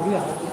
Look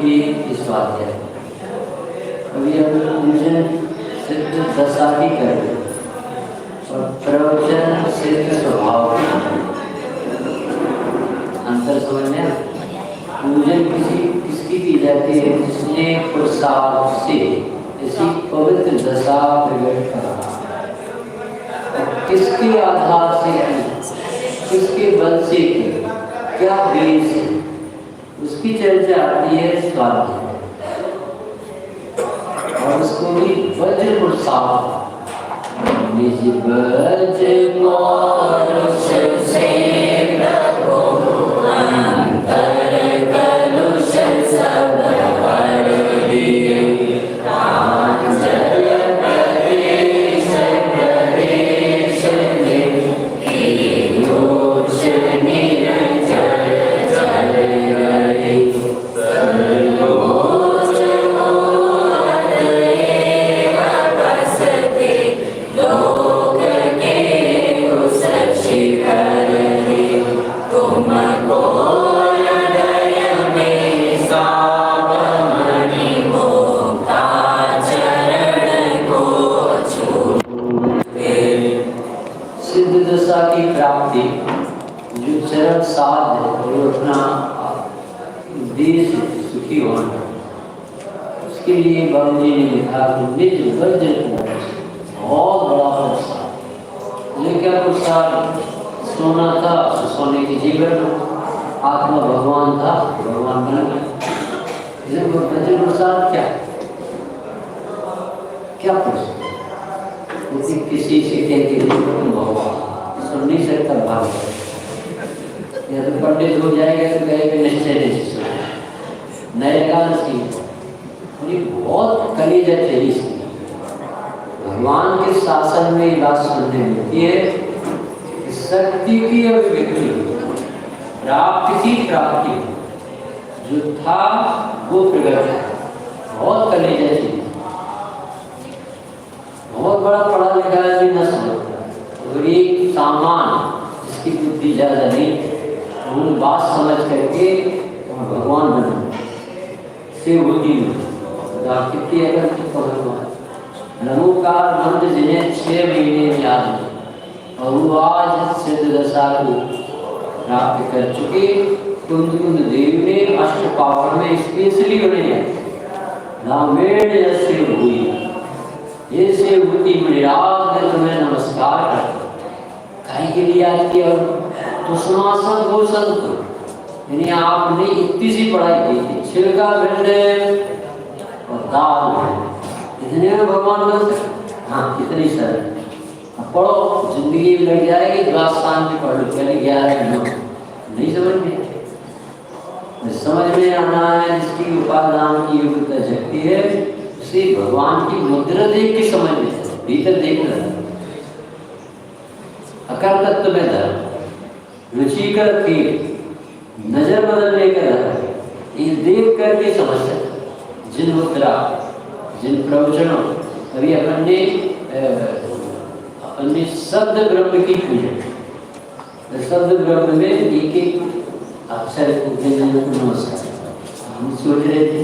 again, देश सुखी होना। उसके लिए बाबू जी ने लिखा तुमने जो गर्ज बहुत बड़ा पुरस्कार। ये क्या पुरस्कार? सोना था, सोने की जीवन, आत्मा भगवान था, भगवान बन गए। पुरस्कार क्या क्या पुरस्कार? किसी से कहते तुम भगवान सुन नहीं सकता भाग, या तो पंडित हो जाएगा तो कहेगा निश्चय नहीं नए गान सी बहुत कलेजा चली इसकी। भगवान के शासन में ये बात सुनने मिलती है कि शक्ति की अभिव्यक्ति, प्राप्ति की प्राप्ति, जो था वो प्रकट है। बहुत कलेजा चली, बहुत बड़ा पढ़ा लिखा है भी न समझता, और एक सामान जिसकी बुद्धि ज्यादा नहीं, उन बात समझ करके भगवान बना से होती कितनी अगर भगवान नमोकार मंत्र जिन्हें 6 महीने याद है और वो आज सिद्ध दशा को प्राप्त कर चुके। कुंद देव ने अष्ट पावर में स्पेशली उन्हें रामेण जैसे हुई ये से होती मणिराज ने तुम्हें नमस्कार करता काहे के लिए आज किया? तो सुनासन गो संत, यानी आपने इतनी सी पढ़ाई की थी, छिलका भिंड और दाल इतने में भगवान बन सकते। हाँ कितनी सरल, अब पढ़ो जिंदगी में लग जाएगी, द्वास्थान में पढ़ लो, पहले 11 नहीं समझ में, समझ में आना है। जिसकी उपादान की योग्यता जगती है उसे भगवान की मुद्रा देख के समझ में, भीतर देख रहा अकर तत्व में धर्म, रुचि कर के नजर बदलने का धर्म, ये देख करके समझ सकते। जिन मुद्रा जिन प्रवचनों अभी अपने शब्द ब्रह्म की पूजा, शब्द ब्रह्म में एक एक अक्षर को नमस्कार हम सोच रहे थे,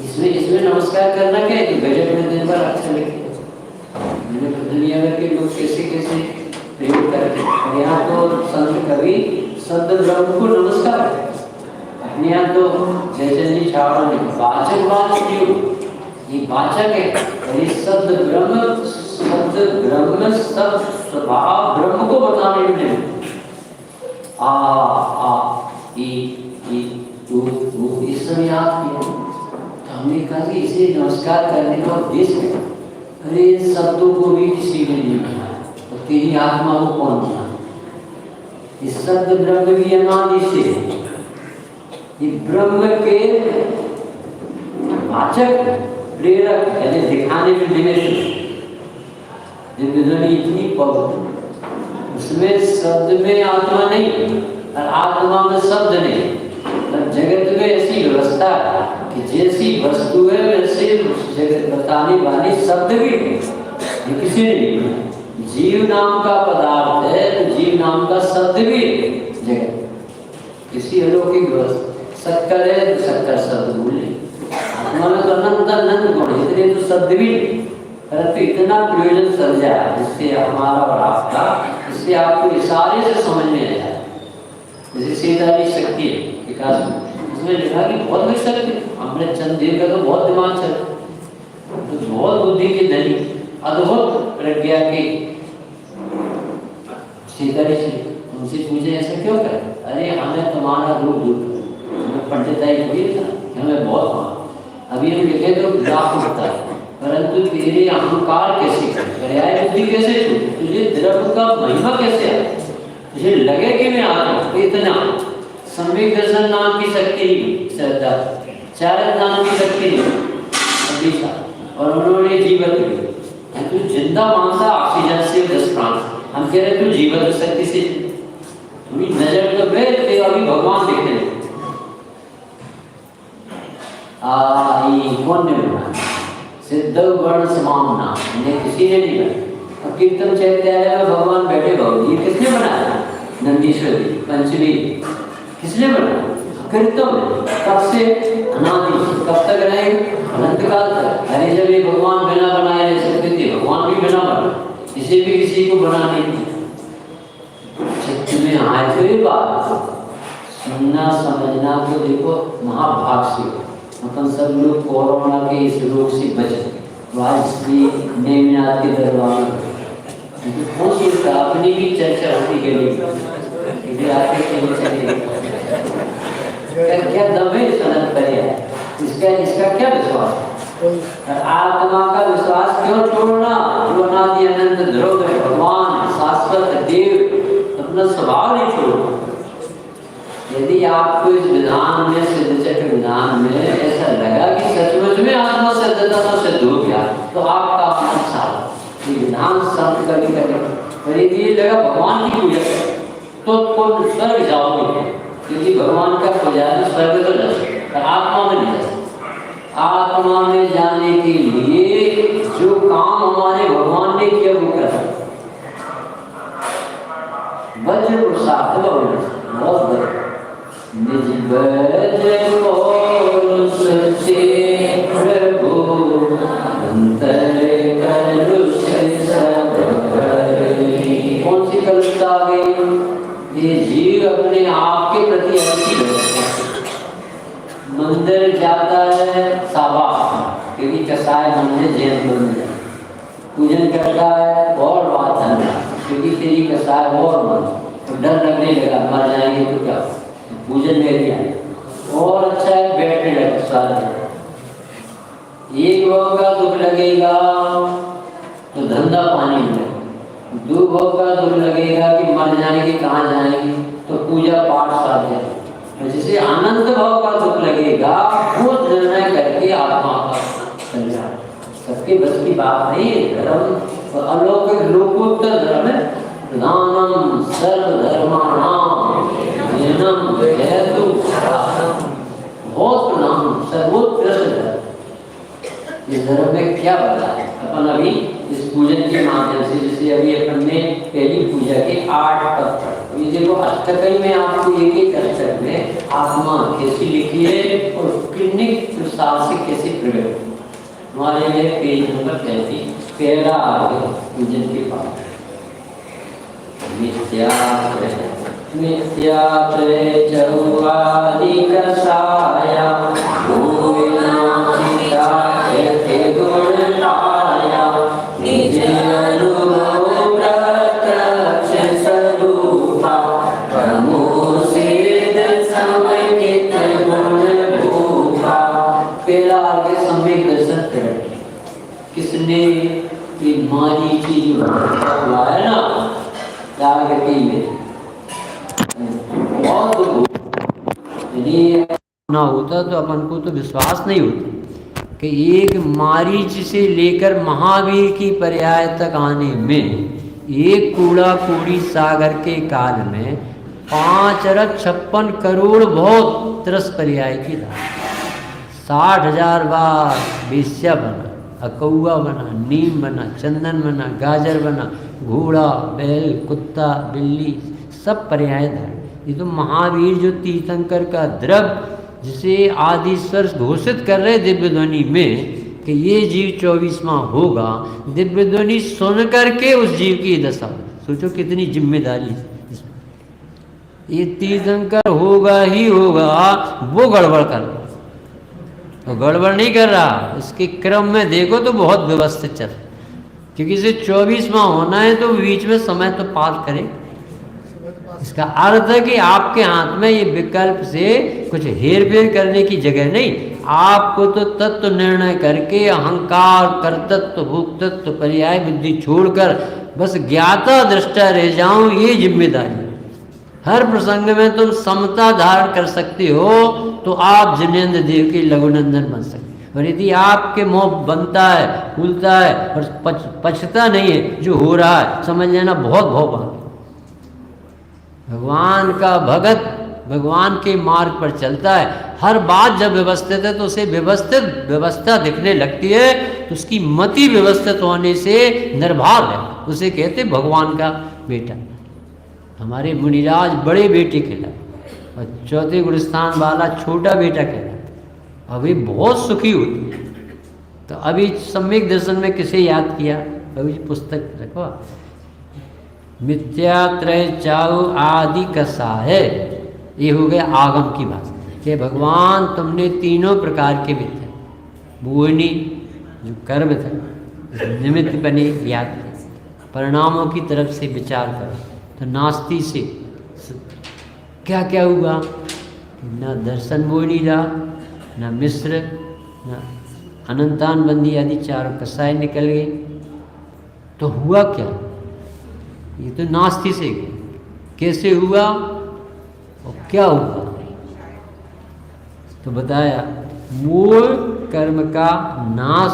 इसमें नमस्कार करना क्या है? बजट में दिन भर अक्षर लिखे, दुनिया भर के लोग कैसे कैसे प्रयोग करते हैं। यहाँ तो संत कवि शब्द ब्रह्म को नमस्कार अपने यहाँ तो जैसे जी ठाकुर ने वाचक बात क्यों, ये वाचक है, ये शब्द ब्रह्म सब स्वभाव ब्रह्म को बताने में आ इस समय याद किया तो हमने कहा कि इसे नमस्कार करने का उद्देश्य है, अरे इन शब्दों को भी किसी ने नहीं बना तो तेरी आत्मा को कौन बना? इस शब्द ब्रह्म की अनादि से ये ब्रह्म के वाचक प्रेरक यानी दिखाने में निमित्त इतनी पवित्र, उसमें शब्द में आत्मा नहीं और आत्मा में शब्द नहीं। जगत में ऐसी व्यवस्था है कि जैसी वस्तु है वैसे जगत बताने वाले शब्द भी ये किसी ने नहीं। जीव नाम का पदार्थ है तो जीव नाम का शब्द भी जगत किसी अलौकिक व्यवस्था। शक्कर है तो शक्कर शब्द बोले, आत्मा में तो अनंत गुण, इसलिए तो शब्द भी नहीं, परंतु इतना प्रयोजन समझा जिससे हमारा और आपका, इससे आपको इशारे से समझ में आया। जैसे सीतारी शक्ति है विकास में, उसमें लिखा कि बहुत बड़ी शक्ति, हमने चंद्रदेव का तो बहुत दिमाग चल, तो बहुत बुद्धि के धनी अद्भुत प्रज्ञा के सीतारी से उनसे पूछे ऐसा क्यों कर? अरे हमें तुम्हारा रूप दूर, पंडिताई हुई था हमें बहुत, अभी हम लिखे तो लाख होता है, परंतु तेरे अहंकार कैसे, पर्याय बुद्धि कैसे छूटी, तुझे द्रव्य का महिमा कैसे आया, तुझे लगे कि मैं आ रहा हूँ। इतना सम्यक दर्शन नाम की शक्ति, श्रद्धा चारण नाम की शक्ति और उन्होंने जीवन दी। तू जिंदा मानता ऑक्सीजन से 10 प्राण, हम कह रहे तू जीवन शक्ति से, तुम्हें नजर तो गए अभी भगवान देखे कौन ने बना? सिद्ध वर्ण समामना किसी ने नहीं बना। अब कीर्तन चैत्यालय में भगवान बैठे भगवान, ये किसने बनाया? नंदीश्वरी पंचमी किसने बनाया? कीर्तन कब से? अनादि, कब तक रहे? अनंत काल तक। अरे जब ये भगवान बिना बनाए रह सकते थे, भगवान भी बिना बना, इसे भी किसी को बनाने की चित्त में आए तो ये बात सुनना समझना तो देखो महाभाग से अपन सब लोग कोरोना के इस रोग से बचे नेमिनाथ के दरबार में कौन सोचता अपनी भी चर्चा होती गई आके चले क्या दम है सनत करे इसका क्या विश्वास है? आत्मा का विश्वास क्यों छोड़ना? जो अनादि अनंत ध्रुव भगवान शाश्वत देव अपना स्वभाव नहीं छोड़ना। यदि आपको इस विधान में सिद्धचक्र विधान में ऐसा लगा कि सचमुच में आत्मा सिद्धता तो सिद्ध हो गया तो आपका मन सारा ये विधान संत कभी कभी और यदि लगा भगवान की पूजा तो स्वर्ग जाओगे, क्योंकि भगवान का पुजारी स्वर्ग तो जा सकता आत्मा में नहीं जा सकता। आत्मा में जाने के लिए जो काम हमारे भगवान ने किया वो कर वज्र प्रसाद बहुत निज वज्र को सचे प्रभु अंतर कलुष सब करी। कौन सी कलुषता आ गई? ये जीव अपने आप के प्रति अच्छी है। मंदिर जाता है शाबाश, क्योंकि कसाय मंदिर जैन मंदिर पूजन करता है और बात है, क्योंकि तेरी कसाय और मन तो डर लगने लगा मर जाएंगे तो क्या पूजन में दिया और अच्छा है बैठने लगा सारे। एक भाव का दुख लगेगा तो धंधा पानी में, दो भाव का दुख लगेगा कि मर जाएंगे कहाँ जाएंगे तो पूजा पाठ साधे। जिसे आनंद भाव का दुख लगेगा वो निर्णय करके आत्मा का कल्याण। सबके बस की बात नहीं है। धर्म अलौकिक लोकोत्तर धर्म है। प्रधानम सर्वधर्माणाम ज्ञानम हेतु बहुत प्रधान सर्वोत्कृष्ट धर्म। इस धर्म में क्या बता है? अपन अभी इस पूजन के माध्यम से जैसे अभी अपन ने पहली पूजा के 8 पद पढ़े। ये देखो अष्टकई में आपको एक एक अक्षर में आत्मा कैसी लिखी है और कितने प्रसाद से कैसे प्रकट हमारे लिए पेज नंबर 33 पहला आगे पूजन के बाद मिथ्यात्रे चौवादि कसाया निज अनुभव प्रत्यक्ष स्वरूपा प्रमोसित समन्वित गुण भूपा। पहला आगे सम्यक दर्शन कर किसने ये मारीची जो है ना जागृति में बहुत यदि ना होता तो अपन को तो विश्वास नहीं होता कि एक मारीच से लेकर महावीर की पर्याय तक आने में एक कूड़ा कूड़ी सागर के काल में 5 अरब 56 करोड़ बहुत 30 पर्याय की धारा 60,000 बार वेश्या बना, अकौआ बना, नीम बना, चंदन बना, गाजर बना, घोड़ा बैल कुत्ता बिल्ली सब पर्याय धारा। ये तो महावीर जो तीर्थंकर का द्रव जिसे आदिश्वर घोषित कर रहे दिव्य ध्वनि में कि ये जीव 24वां होगा, दिव्य ध्वनि सुन करके उस जीव की दशा। सोचो कितनी जिम्मेदारी इसमें। ये तीर्थंकर होगा ही होगा, वो गड़बड़ कर रहा तो गड़बड़ नहीं कर रहा। इसके क्रम में देखो तो बहुत व्यवस्थित चल, क्योंकि इसे 24वां होना है तो बीच में समय तो पार करे। इसका अर्थ है कि आपके हाथ में ये विकल्प से कुछ हेर फेर करने की जगह नहीं। आपको तो तत्व निर्णय करके अहंकार कर्तृत्व भोक्तृत्व पर्याय बुद्धि छोड़कर बस ज्ञाता दृष्टा रह जाऊं, ये जिम्मेदारी। हर प्रसंग में तुम समता धारण कर सकते हो तो आप जिनेन्द्र देव के लघुनंदन बन सकते। और यदि आपके मुंह बनता है खुलता है और पछता नहीं है जो हो रहा है, समझ लेना बहुत भौभाग्य। भगवान का भगत भगवान के मार्ग पर चलता है। हर बात जब व्यवस्थित है तो उसे व्यवस्थित व्यवस्था दिखने लगती है तो उसकी मति व्यवस्थित होने से निर्भर है। उसे कहते भगवान का बेटा। हमारे मुनिराज बड़े बेटे कहलाते और चौथे गुणस्थान वाला छोटा बेटा कहलाता। अभी बहुत सुखी होती है। तो अभी सम्यक दर्शन में किसे याद किया? अभी पुस्तक रखो। मिथ्यात्रय चाउ आदि कसा है। ये हो गया आगम की बात कि भगवान तुमने तीनों प्रकार के मिथ्या भुवनी जो कर्म था निमित्त बने याद थे, परिणामों की तरफ से विचार करो तो नास्ति से क्या क्या हुआ, न दर्शन मोहिनी रहा, न मिश्र, न अनंतान बंदी आदि चारों कसाय निकल गए। तो हुआ क्या, ये तो नास्ति से गए, कैसे हुआ और क्या हुआ। तो बताया मूल कर्म का नाश,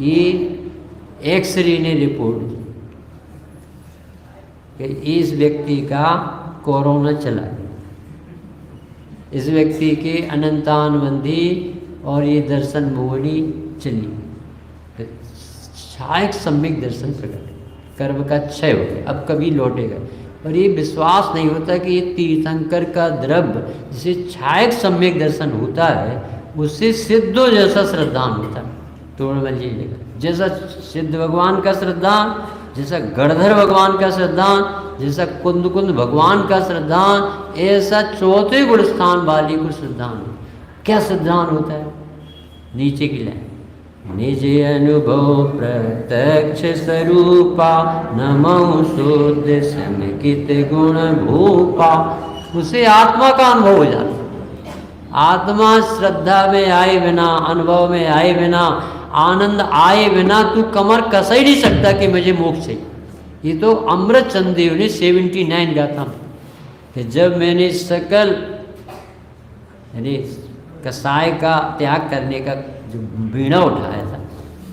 ये एक्सरे ने रिपोर्ट दी कि इस व्यक्ति का कोरोना चला गया, इस व्यक्ति के अनंतानबंदी और ये दर्शन मोहनी चली, तो छायक सम्यक दर्शन प्रकट, कर्म का क्षय हो गया, अब कभी लौटेगा। पर ये विश्वास नहीं होता कि ये तीर्थंकर का द्रव्य जिसे छायक सम्यक दर्शन होता है उससे सिद्धो जैसा श्रद्धान होता है। तोड़मल जी लिखा, जैसा सिद्ध भगवान का श्रद्धान, जैसा गणधर भगवान का श्रद्धान, जैसा कुंद कुंद भगवान का श्रद्धान, ऐसा चौथे गुण स्थान वाली को श्रद्धान। क्या श्रद्धान होता है, नीचे की लाइन, निज अनुभव प्रत्यक्ष स्वरूपा नमो शुद्ध समेकित गुण भूपा। उसे आत्मा का अनुभव हो जाता है। आत्मा श्रद्धा में आए बिना, अनुभव में आए बिना, आनंद आए बिना तू कमर कस ही नहीं सकता कि मुझे मोक्ष चाहिए। ये तो अमृत चंद देव ने 79 गाथा में कि जब मैंने सकल यानी कसाय का त्याग करने का जो बीड़ा उठाया था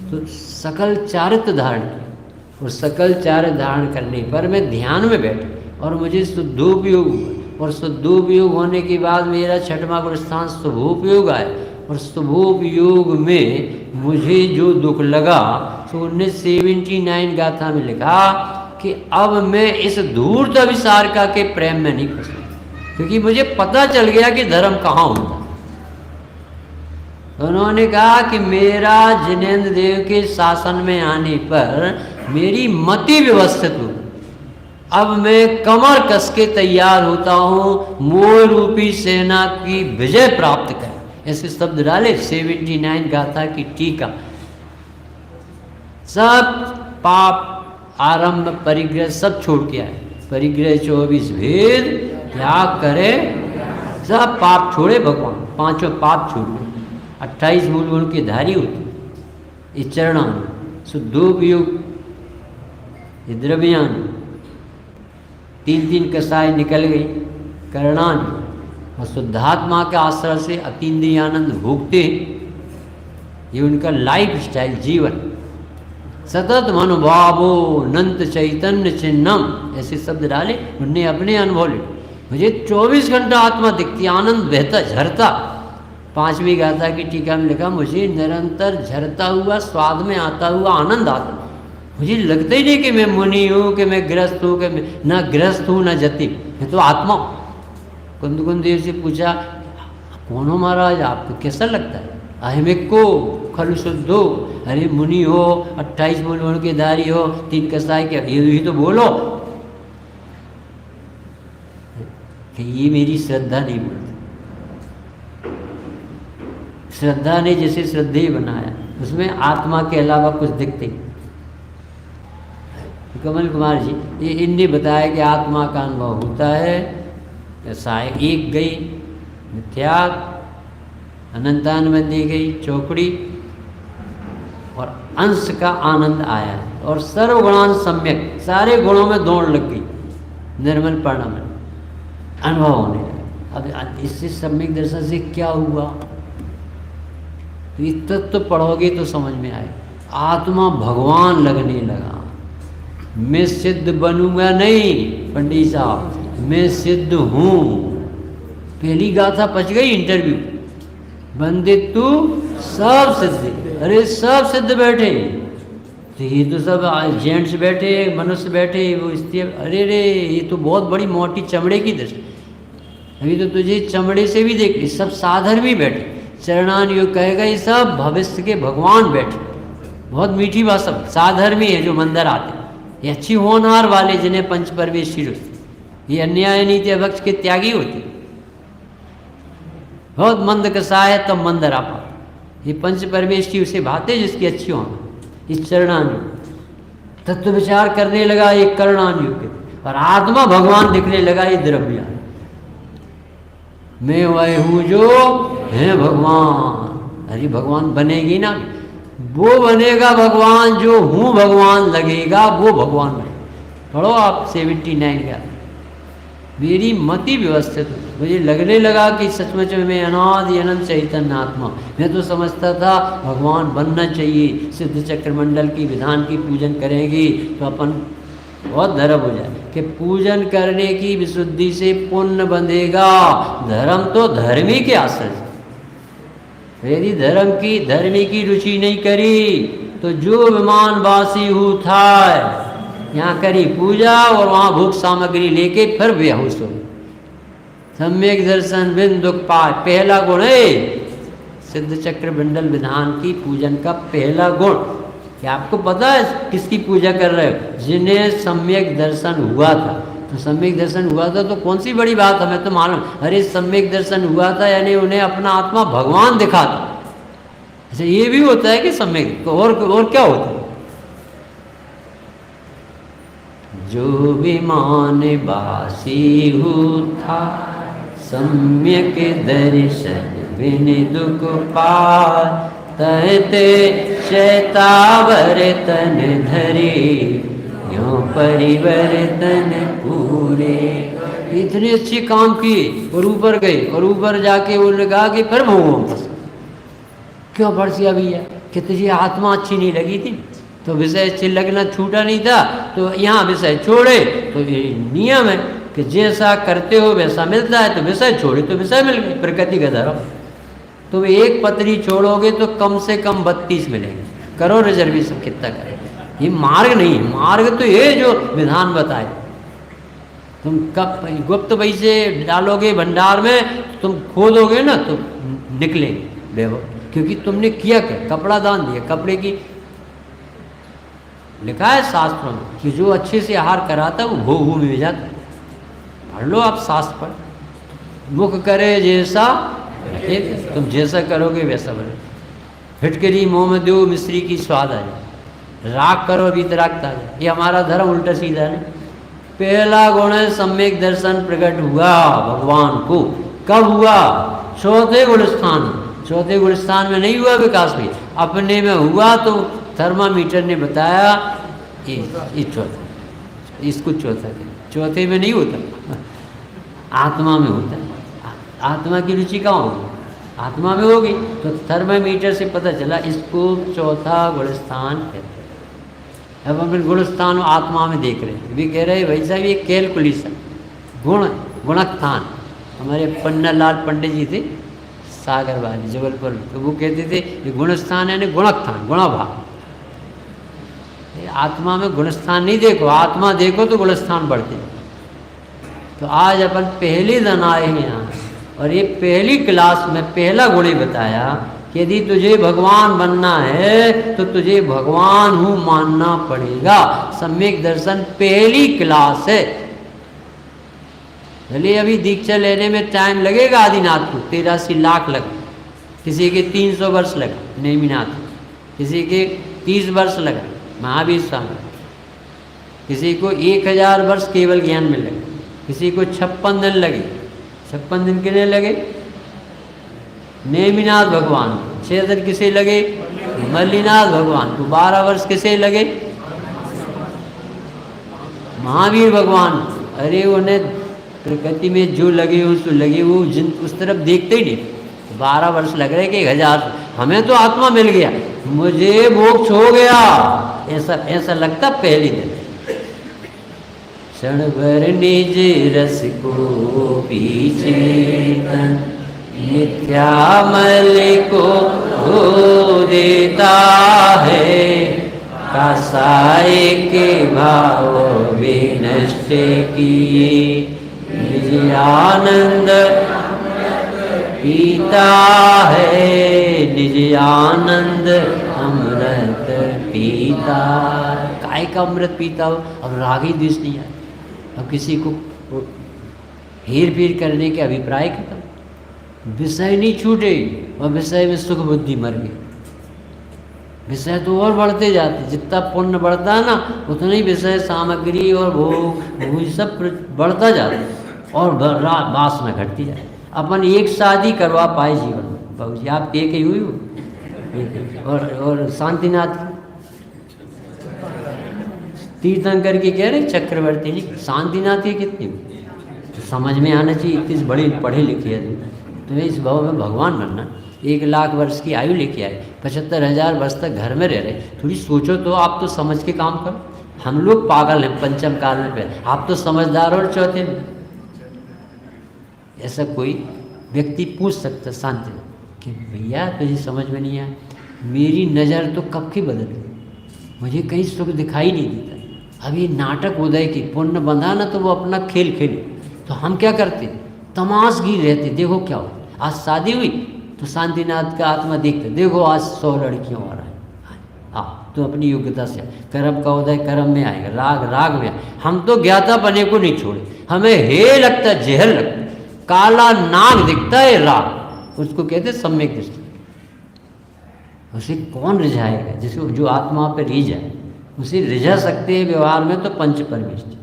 तो सकल चारित्र धारण किया, और सकल चारित्र धारण करने पर मैं ध्यान में बैठा और मुझे शुद्धोपयोग हुआ, और शुद्धोपयोग होने के बाद मेरा छठवां गुण स्थान शुभोपयोग आया, और शुभोपयोग में मुझे जो दुख लगा तो उन्हें 79 गाथा में लिखा कि अब मैं इस धूर्त अभिसार का के प्रेम में नहीं फंसा, क्योंकि मुझे पता चल गया कि धर्म कहाँ होता। उन्होंने कहा कि मेरा जिनेन्द्र देव के शासन में आने पर मेरी मति व्यवस्थित हो, अब मैं कमर कस के तैयार होता हूँ मोह रूपी सेना की विजय प्राप्त कर। ऐसे शब्द डाले 79 गाथा की टीका। सब पाप आरंभ परिग्रह सब छोड़ के आए, परिग्रह 24 भेद त्याग करे, सब पाप छोड़े भगवान, पांचों पाप छोड़े, 28 मूल गुण के धारी होते, ये चरणान शुद्धोपयोग, ये द्रव्यान, 3 कसाय निकल गई, करणान, और शुद्धात्मा के आश्रय से अतीन्द्रिय आनंद भोगते, ये उनका लाइफ स्टाइल जीवन। सतत मनोभावो नंत चैतन्य चिन्हम, ऐसे शब्द डाले, उनने अपने अनुभव ले। मुझे 24 घंटा आत्मा दिखती, आनंद बहता झरता। 5वीं गाथा की टीका में लिखा, मुझे निरंतर झरता हुआ स्वाद में आता हुआ आनंद आता, मुझे लगता ही नहीं कि मैं मुनि हूँ, कि मैं गृहस्थ हूँ, कि मैं न गृहस्थ हूँ न जति, मैं तो आत्मा हूँ। कुंद कुंद देव से पूछा, कौन हो महाराज, आपको कैसा लगता है? अहमिको खलु शुद्धो, अरे मुनि हो, 28 मूल गुण के धारी हो, 3 कसाय के, ये तो बोलो। कि ये मेरी श्रद्धा नहीं बोलती, श्रद्धा ने जैसे श्रद्धेय बनाया, उसमें आत्मा के अलावा कुछ दिखते। कमल कुमार जी ये इनने बताया कि आत्मा का अनुभव होता है, ऐसा एक गई मिथ्याग, अनंतानबंदी गई चौकड़ी, और अंश का आनंद आया, और सर्वगुणान सम्यक, सारे गुणों में दौड़ लग गई, निर्मल परिणाम अनुभव होने लगा। अब इससे सम्यक दर्शन से क्या हुआ, तो ये तत्व पढ़ोगे तो समझ में आए। आत्मा भगवान लगने लगा, मैं सिद्ध बनूंगा नहीं पंडित साहब, मैं सिद्ध हूँ। पहली गाथा पच गई इंटरव्यू, बंदितु सब सिद्ध, अरे सब सिद्ध बैठे, तो ये तो सब जेंट्स बैठे, मनुष्य बैठे, वो स्त्री, अरे रे ये तो बहुत बड़ी मोटी चमड़े की दृष्टि, अभी तो तुझे चमड़े से भी देख, सब साधर भी बैठे, चरणान योग कहेगा ये सब भविष्य के भगवान बैठे। बहुत मीठी भाषा, साधर्मी है जो मंदिर आते, ये अच्छी होनहार वाले जिन्हें पंच परवेश, ये अन्याय नीति अभक्ष के त्यागी होते, बहुत मंद कसाय तब मंद रापा। ये पंच परमेश की उसे भाते जिसकी अच्छी हो इस चरणान्यु तत्व विचार करने लगा एक करणान्यु के, और आत्मा भगवान दिखने लगा ये द्रव्य। मैं वह हूँ जो है भगवान। अरे भगवान बनेगी ना, वो बनेगा भगवान जो हूँ भगवान लगेगा वो भगवान बनेगा। पढ़ो आप 79 का। मेरी मति व्यवस्थित, मुझे लगने लगा कि सचमुच में अनादि अनंत चैतन्य आत्मा। मैं तो समझता था भगवान बनना चाहिए, सिद्ध चक्र मंडल की विधान की पूजन करेंगी तो अपन बहुत धर्म हो जाए कि पूजन करने की विशुद्धि से पुण्य बंधेगा। धर्म तो धर्मी के आश्रय से, यदि धर्मी की रुचि नहीं करी तो जो विमान वासी हु था यहाँ करी पूजा और वहाँ भोग सामग्री लेके फिर बेहोश हो। सम्यक दर्शन बिन दुख पाए, पहला गुण है सिद्ध चक्र मंडल विधान की पूजन का पहला गुण। क्या आपको पता है किसकी पूजा कर रहे हो? जिन्हें सम्यक दर्शन हुआ था। तो सम्यक दर्शन हुआ था तो कौन सी बड़ी बात, हमें तो मालूम। अरे सम्यक दर्शन हुआ था यानी उन्हें अपना आत्मा भगवान दिखा था। अच्छा ये भी होता है कि सम्यक और क्या होता है? जो विमान वासी हु था सम्यक दर्शन बिन दुख पार, तहते शैतावर तन धरे यो परिवर्तन पूरे। इतने अच्छे काम किए और ऊपर गए, और ऊपर जाके उन्होंने कहा कि फिर भगवान क्यों बरसिया भैया कि तुझे आत्मा अच्छी नहीं लगी थी तो विषय से लगना छूटा नहीं था तो यहाँ विषय छोड़े। तो ये नियम है कि जैसा करते हो वैसा मिलता है, तो विषय छोड़े तो विषय मिल गए, प्रकृति का धर्म। तो एक पत्री छोड़ोगे तो कम से कम 32 मिलेंगे। करो रिजर्वेशन कितना करें। ये मार्ग नहीं है, मार्ग तो ये जो विधान बताए। तुम कब गुप्त पैसे डालोगे भंडार में, तुम खोदोगे ना तो निकलेंगे बेवो, क्योंकि तुमने किया क्या? कपड़ा दान दिया। कपड़े की लिखा है शास्त्रों में कि जो अच्छे से आहार कराता है वो भूमि में जाता है। पढ़ लो आप शास्त्र पर। मुख करे जैसा तुम जैसा करोगे वैसा बने। फिटकरी मुँह में दो मिश्री की स्वाद आ जाए, राग करो भीतरागता आ जाए। ये हमारा धर्म उल्टा सीधा है। पहला गुण है सम्यक दर्शन प्रकट हुआ भगवान को। कब हुआ? चौथे गुणस्थान। चौथे गुणस्थान में नहीं हुआ विकास में, अपने में हुआ। तो थर्मामीटर ने बताया ये चौथा, इसको चौथा। चौथे में नहीं होता, आत्मा में होता है। आत्मा की रुचि कहाँ होगी? आत्मा में होगी। तो थर्मामीटर से पता चला इसको चौथा गुणस्थान कहते हैं। अब हम गुणस्थान आत्मा में देख रहे हैं। वे कह रहे हैं भाई साहब ये कैलकुलेशन गुणस्थान। हमारे पन्नालाल पंडित जी थे सागर वाले जबलपुर में, तो वो कहते थे ये गुणस्थान है ना गुणस्थान, गुणाभाग। आत्मा में गुणस्थान नहीं देखो, आत्मा देखो तो गुणस्थान बढ़ते। तो आज अपन पहले दिन आए हैं यहाँ, और ये पहली क्लास में पहला गुण ही बताया कि यदि तुझे भगवान बनना है तो तुझे भगवान हूँ मानना पड़ेगा। सम्यक दर्शन पहली क्लास है। भले अभी दीक्षा लेने में टाइम लगेगा आदिनाथ को, 83 लाख लगा, किसी के 300 वर्ष लगा नेमिनाथ, किसी के 30 वर्ष लगा महावीर स्वामी, किसी को 1000 वर्ष केवल ज्ञान में लगे, किसी को 56 दिन लगे। 56 दिन कितने लगे? नेमिनाथ भगवान को। 6 दिन किसे लगे? मल्लीनाथ भगवान को। 12 वर्ष किसे लगे? महावीर भगवान। अरे उन्हें प्रकृति में जो लगे उसको लगे, वो जिन उस तरफ देखते ही नहीं। 12 वर्ष लग रहे कि 1000। हमें तो आत्मा मिल गया, मुझे मोक्ष हो गया, ऐसा लगता पहली दिन। क्षण भर निज रस को पीछे तन, मिथ्या मल को धो देता है, कासाए के भाव विनष्ट किए, निज आनंद पीता है, निज आनंद अमृत पीता। काय का अमृत पीता हो? अब राग ही द्वेष नहीं है, अब किसी को हेर फेर करने के अभिप्राय खत्म। विषय नहीं छूटे और विषय में सुख बुद्धि मर गई। विषय तो और बढ़ते जाते, जितना पुण्य बढ़ता है ना उतना ही विषय सामग्री और भोग सब बढ़ता जाता है और वासना घटती जाए। अपन एक शादी करवा पाए जीवन में, बाबू जी आप एक ही हुई हो। और शांतिनाथ तीर्थंकर की कह रहे चक्रवर्ती जी, शांतिनाथ की कितनी तो समझ में आना चाहिए, इतनी बड़ी पढ़े लिखे है तो इस भाव में भगवान बनना। 1 लाख वर्ष की आयु लेके आए, 75,000 वर्ष तक घर में रह रहे, थोड़ी सोचो तो, आप तो समझ के काम करो। हम लोग पागल हैं पंचम काल में पे, आप तो समझदार और चौथे में। ऐसा कोई व्यक्ति पूछ सकता शांति कि भैया तुझे समझ में नहीं आया, मेरी नज़र तो कब की बदल गई, मुझे कहीं सुख दिखाई नहीं देता। अभी नाटक उदय की पुण्य बंधा ना तो वो अपना खेल खेले, तो हम क्या करते तमाशगीर रहते। देखो क्या हो, आज शादी हुई तो शांतिनाथ का आत्मा देखते, देखो आज 100 लड़कियों आ रहा है। तो अपनी योग्यता से कर्म का उदय कर्म में आएगा, राग राग में आएगा। हम तो ज्ञाता बने को नहीं छोड़े, हमें हे लगता जहर लगता, काला नाग दिखता है राग, उसको कहते सम्यक दृष्टि। उसे कौन रिझाएगा, जिसे जो आत्मा पे रिझ है उसे रिझा सकते हैं व्यवहार में तो पंच परमेष्टि,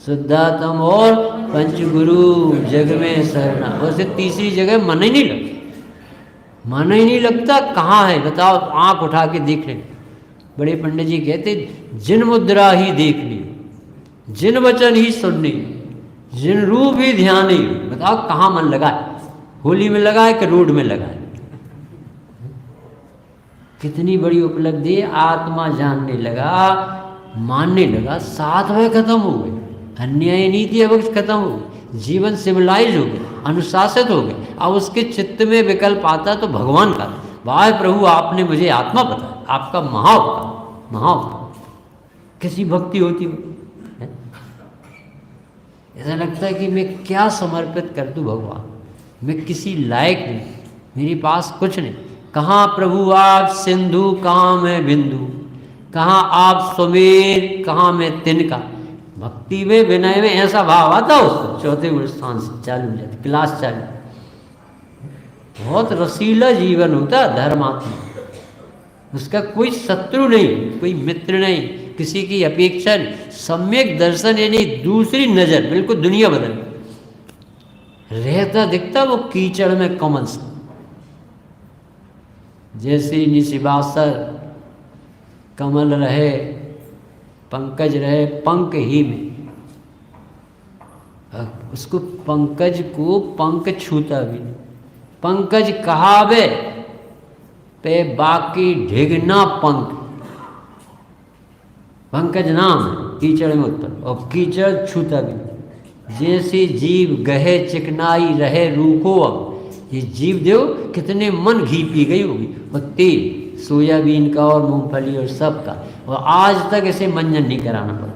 शुद्धात्म और पंच गुरु जग में सरना। वैसे तीसरी जगह मन ही नहीं लगता, मन ही नहीं लगता। कहाँ है बताओ, आंख उठा के देख ले। बड़े पंडित जी कहते जिन मुद्रा ही देखनी, जिन वचन ही सुननी, जिन रूप ही ध्यान ही। बताओ कहाँ मन लगाए, होली में लगाए कि रोड में लगाए। कितनी बड़ी उपलब्धि है, आत्मा जानने लगा, मानने लगा, 7 वह खत्म हो गए, अन्याय नीति अब खत्म हो गई, जीवन सिविलाइज हो गया, अनुशासित हो गए। अब उसके चित्त में विकल्प आता तो भगवान का, वाह प्रभु आपने मुझे आत्मा बताया, आपका महाउपकार महाउपकार। किसी भक्ति होती है, ऐसा लगता है कि मैं क्या समर्पित कर दूं भगवान, मैं किसी लायक नहीं, मेरे पास कुछ नहीं। कहाँ प्रभु आप सिंधु, कहाँ मैं बिंदु, कहाँ आप सुमेर, कहाँ मैं तिनका। भक्ति में विनय में ऐसा भाव आता उसको, चौथे गुण स्थान से चालू हो जाती, क्लास चालू। बहुत रसीला जीवन होता धर्मात्मा, उसका कोई शत्रु नहीं, कोई मित्र नहीं, किसी की अपेक्षा नहीं। सम्यक दर्शन यानी दूसरी नजर, बिल्कुल दुनिया बदल रहता दिखता वो कीचड़ में कमल सा। जैसे निशिबासर कमल रहे, पंकज रहे पंख ही में, उसको पंकज को पंख छूता भी नहीं। पंकज कहावे पे बाकी ढिगना पंख, पंकज नाम कीचड़ में उत्पन्न और कीचड़ छूता भी नहीं। जैसे जीव गहे चिकनाई रहे रूखो, अब ये जीव देव कितने मन घी पी गई होगी, और तेल सोयाबीन का और मूंगफली और सब का, और आज तक इसे मंजन नहीं कराना पड़ा,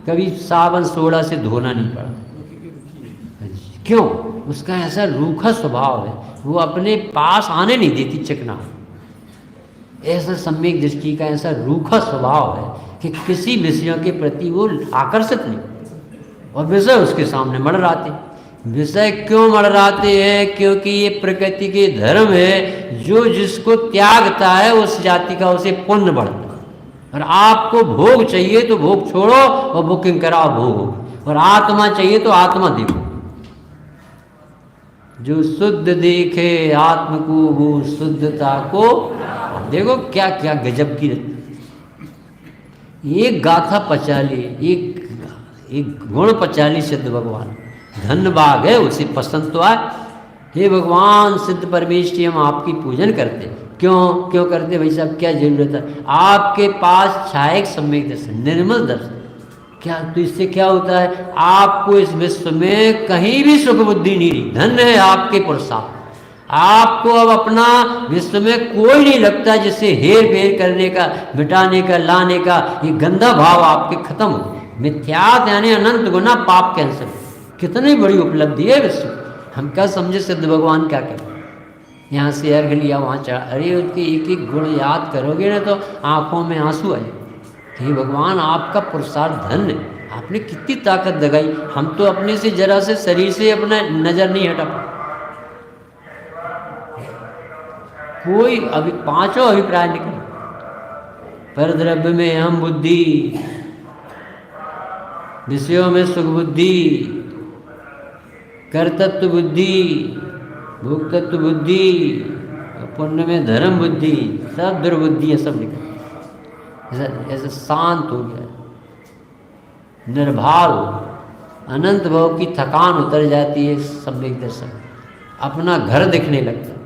कभी साबुन सोडा से धोना नहीं पड़ा। क्यों? उसका ऐसा रूखा स्वभाव है, वो अपने पास आने नहीं देती चिकना। ऐसा सम्यक दृष्टि का ऐसा रूखा स्वभाव है कि किसी विषयों के प्रति वो आकर्षित नहीं, और विषय उसके सामने मड़राते। विषय क्यों मड़राते हैं? क्योंकि ये प्रकृति के धर्म है, जो जिसको त्यागता है उस जाति का उसे पुण्य बढ़ता है। और आपको भोग चाहिए तो भोग छोड़ो और बुकिंग कराओ भोग, और आत्मा चाहिए तो आत्मा देखो। जो शुद्ध देखे आत्म को वो शुद्धता को देखो। क्या क्या गजब की एक गाथा पचा ली, एक गुण पचा ली सिद्ध भगवान। धन्य बाग है, उसे पसंद तो आए। हे भगवान सिद्ध परमेष्ठी, हम आपकी पूजन करते। क्यों करते भाई साहब, क्या जरूरत है? आपके पास छायक सम्यक दर्शन, निर्मल दर्शन। क्या तो इससे क्या होता है? आपको इस विश्व में कहीं भी सुख बुद्धि नहीं रही। धन्य है आपके पुरुषार्थ। आपको अब अपना विश्व में कोई नहीं लगता जिससे हेर फेर करने का, मिटाने का, लाने का। ये गंदा भाव आपके खत्म हो। मिथ्यात यानी अनंत गुना पाप कैंसर, कितनी बड़ी उपलब्धि है विश्व। हम क्या समझे सिद्ध भगवान क्या करें? यहाँ से अर्घ लिया, वहाँ चढ़ा, अरे उसके एक एक गुण याद करोगे ना तो आंखों में आंसू आए। हे भगवान आपका पुरुषार्थ धन्य, आपने कितनी ताकत लगाई। हम तो अपने से जरा से शरीर से अपना नज़र नहीं हटा, कोई अभी पांचों अभिप्राय निकले। पर द्रव्य में अहम बुद्धि, विषयों में सुख बुद्धि, कर्तृत्व बुद्धि, भोक्तत्व बुद्धि, पुण्य में धर्म बुद्धि, सब दुर्बुद्धि है, सब निकल ऐसे शांत हो गया, निर्भार हो, अनंत भाव की थकान उतर जाती है। सम्यक दर्शन अपना घर दिखने लगता है,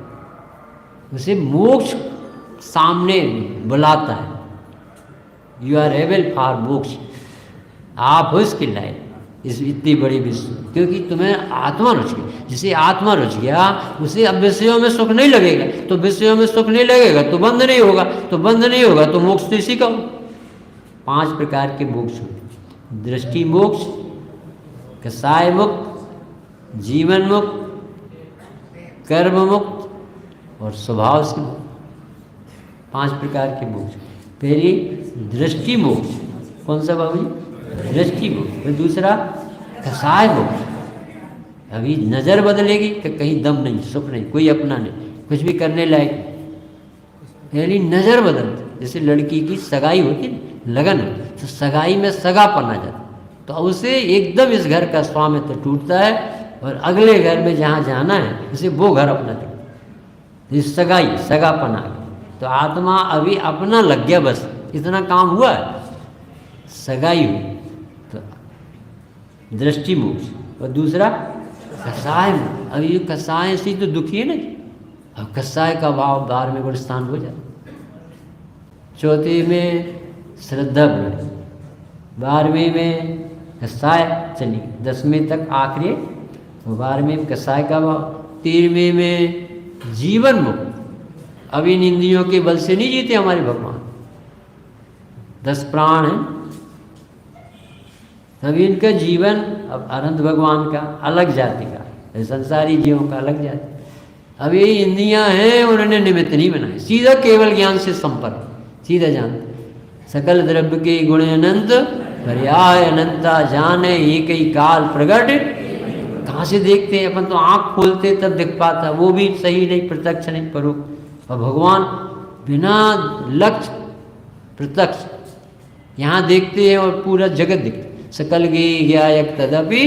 उसे मोक्ष सामने बुलाता है। यू आर एबल फॉर मोक्ष, आप हो इसके लायक इस इतनी बड़ी विश्व, क्योंकि तुम्हें आत्मा रुच गई। जिसे आत्मा रुच गया उसे अब विषयों में सुख नहीं लगेगा, तो विषयों में सुख नहीं लगेगा तो बंध नहीं होगा, तो बंध नहीं होगा तो मोक्ष तो इसी का हो। 5 प्रकार के मोक्ष होते, दृष्टि मोक्ष, कसाय मुक्त, जीवन मुक्त, कर्म मुक्त और स्वभाव से मुक्त। 5 प्रकार के मोक्ष। पहली दृष्टि मोक्ष, कौन सा बाबू जी? दृष्टि मोक्ष। फिर दूसरा कसाय मोक्ष, अभी नजर बदलेगी तो कहीं दम नहीं, सुख नहीं, कोई अपना नहीं, कुछ भी करने लायक। पहली नजर बदलती, जैसे लड़की की सगाई होती है लगन, तो सगाई में सगापन आ जाता, तो उसे एकदम इस घर का स्वामित्व टूटता है और अगले घर में जहाँ जाना है उसे वो घर अपना दिखता। इस सगाई सगापन आ गया, तो आत्मा अभी अपना लग गया, बस इतना काम हुआ है, सगाई हुई, तो दृष्टि मोक्ष। और दूसरा कसाय मोक्ष, अब ये कसाय से तो दुखी है ना, अब कसाय का भाव 12वें गुण स्थान हो जाए। चौथे में श्रद्धा बढ़े, 12वें में कसाय चली, 10वें तक आखिरी, 12वें में कसाय का भाव, 13वें में जीवन मुक्त। अब इन इंद्रियों के बल से नहीं जीते हमारे भगवान, 10 प्राण हैं, तभी इनका जीवन अब अनंत भगवान का अलग जाति का, संसारी जीवों का अलग जाति। अब ये इंद्रियां हैं, उन्होंने निमित्त नहीं बनाए, सीधा केवल ज्ञान से संपर्क, सीधा जानते। सकल द्रव्य के गुण अनंत, पर्याय अनंता जाने एक ही काल प्रगट। कहाँ से देखते हैं अपन, तो आँख खोलते तब दिख पाता, वो भी सही नहीं, प्रत्यक्ष नहीं, परोक्ष। और भगवान बिना लक्ष्य प्रत्यक्ष यहाँ देखते हैं और पूरा जगत दिखता। सकल ज्ञायक तदपि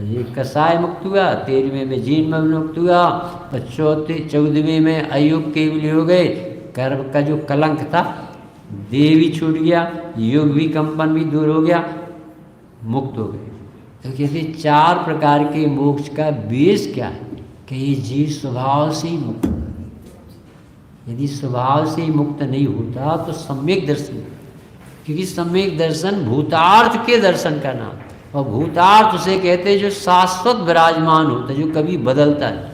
ये कसाय मुक्त हुआ, 13वें में जीवन मुक्त हुआ, और 14वें में अयुग केवल हो गए। कर्म का जो कलंक था, देह भी छूट गया, युग भी कंपन भी दूर हो गया, मुक्त हो गए। तो कहते 4 प्रकार के मोक्ष का बेस क्या है कि ये जीव स्वभाव से ही मुक्त। यदि स्वभाव से ही मुक्त नहीं होता तो सम्यक दर्शन, क्योंकि सम्यक दर्शन भूतार्थ के दर्शन का नाम, और भूतार्थ उसे कहते हैं जो शाश्वत विराजमान होता है, जो कभी बदलता है।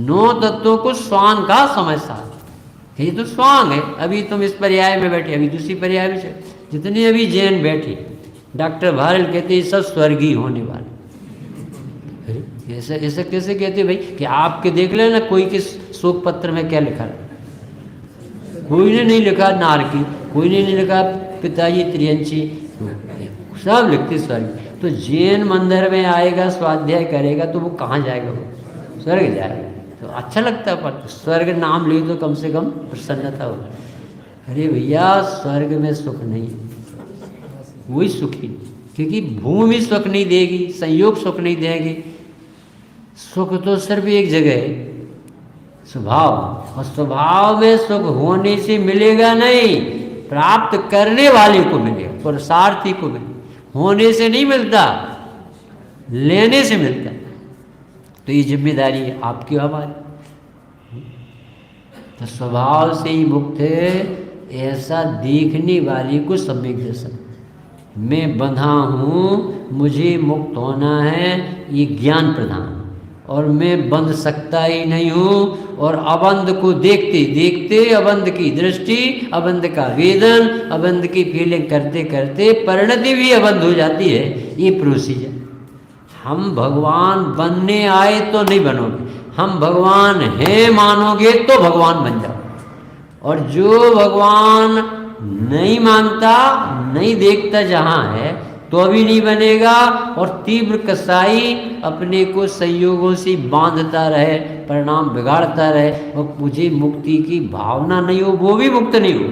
9 तत्वों को स्वांग का समझता है, ये तो स्वांग है। अभी तुम इस पर्याय में बैठे, अभी दूसरी पर्याय में चले, जितने अभी जैन बैठे, डॉक्टर भारल कहते हैं सब स्वर्गीय होने वाले। ऐसा ऐसा कैसे कहते भाई कि आपके देख लेना कोई के शोक पत्र में क्या लिखा है, कोई ने नहीं लिखा नारकी, कोई ने नहीं लिखा पिताजी त्रियंची, सब लिखते स्वर्ग। तो जैन मंदिर में आएगा, स्वाध्याय करेगा, तो वो कहाँ जाएगा? वो स्वर्ग जाएगा। तो अच्छा लगता है, पर स्वर्ग नाम ले तो कम से कम प्रसन्नता होगा। अरे भैया स्वर्ग में सुख नहीं, वही सुखी, क्योंकि भूमि सुख नहीं देगी, संयोग सुख नहीं देगी। सुख तो सिर्फ एक जगह है, स्वभाव, और स्वभाव में सुख होने से मिलेगा नहीं, प्राप्त करने वाले को मिलेगा, पुरुषार्थी को मिलेगा। होने से नहीं मिलता, लेने से मिलता। तो ये जिम्मेदारी है आपकी हमारी। तो स्वभाव से ही मुक्त है, ऐसा देखने वाले को सम्यक दर्शन। मैं बंधा हूँ, मुझे मुक्त होना है, ये ज्ञान प्रधान, और मैं बंध सकता ही नहीं हूँ। और अबंध को देखते देखते अबंध की दृष्टि, अबंध का वेदन, अबंध की फीलिंग करते करते परिणति भी अबंध हो जाती है। ये प्रोसीजर। हम भगवान बनने आए तो नहीं बनोगे, हम भगवान हैं मानोगे तो भगवान बन जाओ। और जो भगवान नहीं मानता, नहीं देखता जहाँ है, तो भी नहीं बनेगा। और तीव्र कसाई अपने को संयोगों से बांधता रहे, परिणाम बिगाड़ता रहे, और मुझे मुक्ति की भावना नहीं हो, वो भी मुक्त नहीं हो।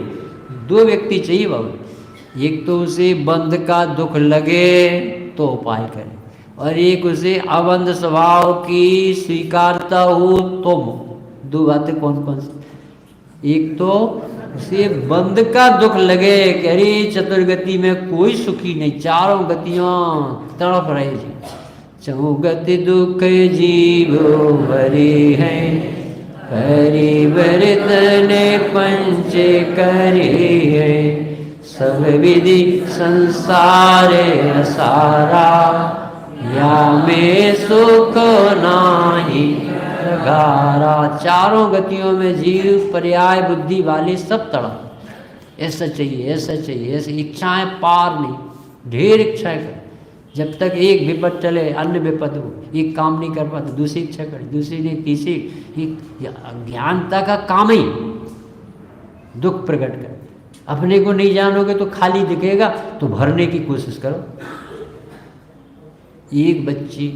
दो व्यक्ति चाहिए बाबू, एक तो उसे बंध का दुख लगे तो उपाय करे, और एक उसे अबंध स्वभाव की स्वीकारता हो तो मुक्त। दो बातें कौन कौन सी? एक तो उसे बंध का दुख लगे कि अरे चतुर्गति में कोई सुखी नहीं, चारों गतियां तड़प रहे जी, चौगति दुख जीव भरे हैं, परिवर्तन पंच करे है, सब विधि संसार सारा, या में सुख नाही गारा। चारों गतियों में जीव पर्याय बुद्धि वाले सब तड़प, ऐसा चाहिए ऐसा चाहिए, ऐसी इच्छाएं पार नहीं, ढेर इच्छाएं कर। जब तक एक विपद चले अन्य विपद हो, एक काम नहीं कर पाते दूसरी इच्छा करे, दूसरी नहीं तीसरी। ज्ञानता का काम ही दुख प्रकट कर। अपने को नहीं जानोगे तो खाली दिखेगा, तो भरने की कोशिश करो। एक बच्ची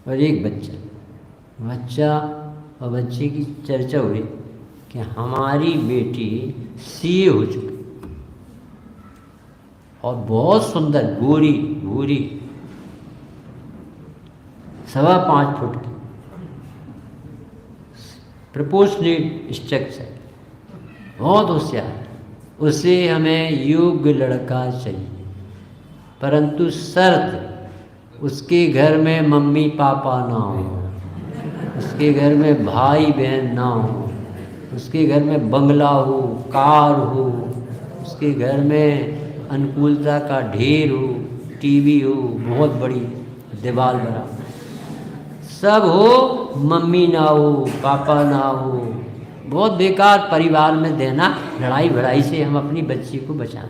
और एक बच्चा और बच्चे की चर्चा हुई कि हमारी बेटी सीए हो चुकी और बहुत सुंदर, गोरी गोरी, 5.25 फुट की, प्रोपोर्शनेट स्ट्रक्चर, बहुत होशियार। उसे हमें योग्य लड़का चाहिए, परंतु शर्त उसके घर में मम्मी पापा ना हो, उसके घर में भाई बहन ना हो, उसके घर में बंगला हो, कार हो, उसके घर में अनुकूलता का ढेर हो, टीवी हो, बहुत बड़ी दीवार बना, सब हो, मम्मी ना हो, पापा ना हो। बहुत बेकार परिवार में देना, लड़ाई भड़ाई से हम अपनी बच्ची को बचाएं।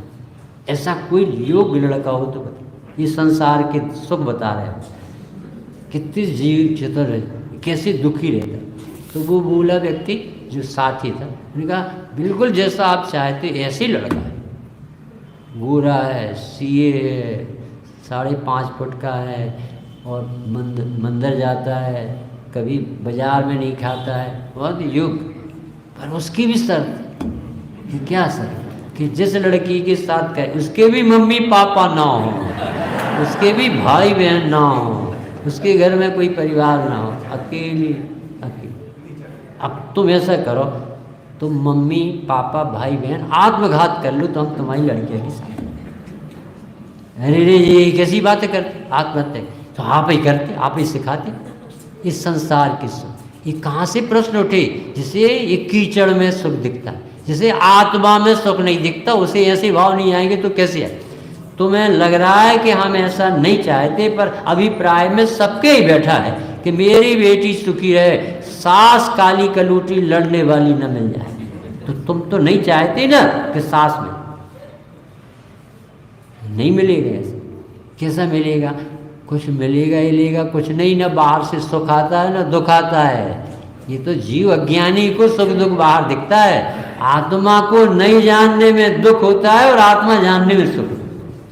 ऐसा कोई योग्य लड़का हो तो बता। ये संसार के सुख बता रहे हैं, कितने जीव चतुर रहे, कैसे दुखी रहता। तो वो बोला व्यक्ति जो साथी था, उन्होंने कहा बिल्कुल जैसा आप चाहते ऐसे लड़का है, गोरा है, सीए है, 5.5 फुट का है, और मंदिर जाता है, कभी बाजार में नहीं खाता है, बहुत योग्य। पर उसकी भी शर्त कि क्या शर्त कि जिस लड़की के साथ कहे उसके भी मम्मी पापा ना हो, उसके भी भाई बहन ना हो, उसके घर में कोई परिवार ना हो, अकेली। अब तुम ऐसा करो, तुम मम्मी पापा भाई बहन आत्मघात कर लो तो हम तुम्हारी लड़कियां के साथ। अरे रे ये कैसी बातें करते, आत्महत्या तो आप ही करते, आप ही सिखाते। इस संसार की सुख, ये कहाँ से प्रश्न उठे? जिसे ये कीचड़ में सुख दिखता है, जिसे आत्मा में सुख नहीं दिखता, उसे ऐसे भाव नहीं आएंगे तो कैसे आए? तुम्हें लग रहा है कि हम ऐसा नहीं चाहते, पर अभिप्राय में सबके ही बैठा है कि मेरी बेटी सुखी रहे, सास काली कलूटी लड़ने वाली न मिल जाए। तो तुम तो नहीं चाहते ना कि सास में नहीं मिलेगा। ऐसे कैसा मिलेगा? कुछ मिलेगा ही लेगा, कुछ नहीं। ना बाहर से सुख आता है ना दुख आता है। ये तो जीव अज्ञानी को सुख दुख बाहर दिखता है, आत्मा को नहीं जानने में दुख होता है और आत्मा जानने में सुख।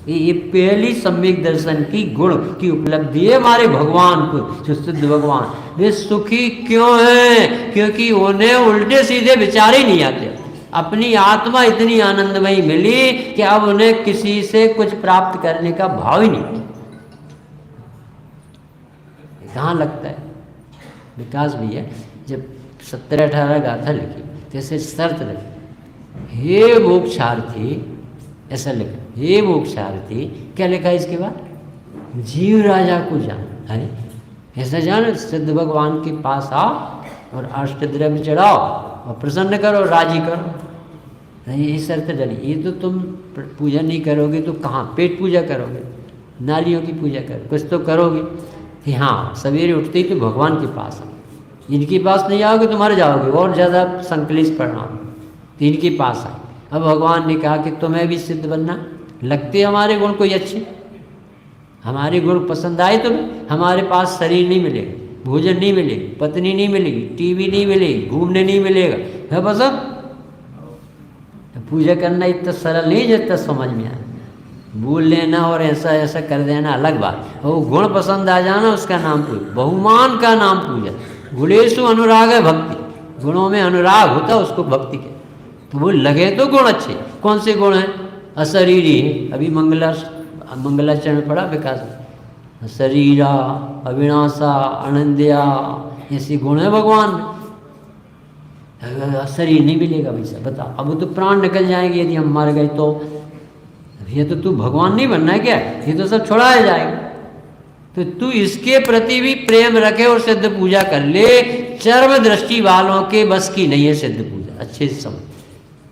ये पहली सम्यक दर्शन की गुण की उपलब्धि है हमारे भगवान को, जो सिद्ध भगवान। वे सुखी क्यों हैं? क्योंकि उन्हें उल्टे सीधे विचार ही नहीं आते। अपनी आत्मा इतनी आनंदमयी मिली कि अब उन्हें किसी से कुछ प्राप्त करने का भाव ही नहीं। कहाँ लगता है? विकास भैया जब 17-18 गाथा लिखी, जैसे शर्त लिखी, हे मोक्षार्थी, ऐसा लिखा, हे मोक्षार्थी। क्या लिखा इसके बाद? जीव राजा को जान। अरे ऐसा जान, सिद्ध भगवान के पास आओ और अष्टद्रव्य चढ़ाओ और प्रसन्न करो, राजी करो। ये शर्त डली। ये तो तुम पूजा नहीं करोगे तो कहाँ पेट पूजा करोगे, नालियों की पूजा करोगे, कुछ तो करोगे कि हाँ सवेरे उठते ही तो भगवान के पास आओ। इनके पास नहीं आओगे तो मर जाओगे, और ज़्यादा संकलित पड़ना। तो इनके पास आए। अब भगवान ने कहा कि तुम्हें भी सिद्ध बनना। लगते हमारे गुण कोई अच्छे, हमारे गुण पसंद आए तुम्हें। हमारे पास शरीर नहीं मिलेगा, भोजन नहीं मिलेगी, पत्नी नहीं मिलेगी, टीवी नहीं मिलेगी, घूमने नहीं मिलेगा, है पसंद। पूजा करना इतना सरल नहीं जितना समझ में आए। भूल लेना और ऐसा ऐसा कर देना अलग बात, वो गुण पसंद आ जाना उसका नाम पूजा, बहुमान का नाम पूजा। गुणेशु अनुराग है भक्ति, गुणों में अनुराग होता उसको भक्ति के। तो वो लगे तो गुण अच्छे, कौन से गुण हैं? अशरीरी है, अभी मंगलाचरण में पढ़ा विकास, शरीरा, अविनाशा, अनंदया, ऐसे गुण है भगवान में। शरीर नहीं मिलेगा भैया, बता, अब तो प्राण निकल जाएंगे यदि हम मर गए तो। ये तो तू भगवान नहीं बनना है क्या? ये तो सब छोड़ाया जाएगा। तो तू इसके प्रति भी प्रेम रखे और सिद्ध पूजा कर ले। चर्म दृष्टि वालों के बस की नहीं है सिद्ध पूजा, अच्छे से समझ।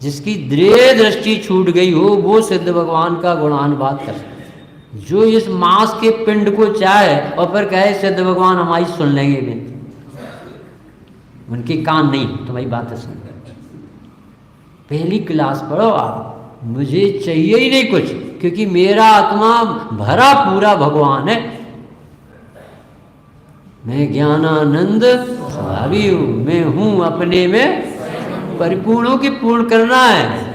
जिसकी दृढ़ दृष्टि छूट गई हो वो सिद्ध भगवान का गुणानुवाद कर सकते। जो इस मांस के पिंड को चाहे और फिर कहे सिद्ध भगवान हमारी सुन लेंगे बिन, उनके कान नहीं तुम्हारी बातें सुन। पहली क्लास पढ़ो आप, मुझे चाहिए ही नहीं कुछ, क्योंकि मेरा आत्मा भरा पूरा भगवान है। मैं ज्ञानानंद स्वभावी हूँ, मैं हूँ अपने में परिपूर्ण हूँ कि पूर्ण करना है।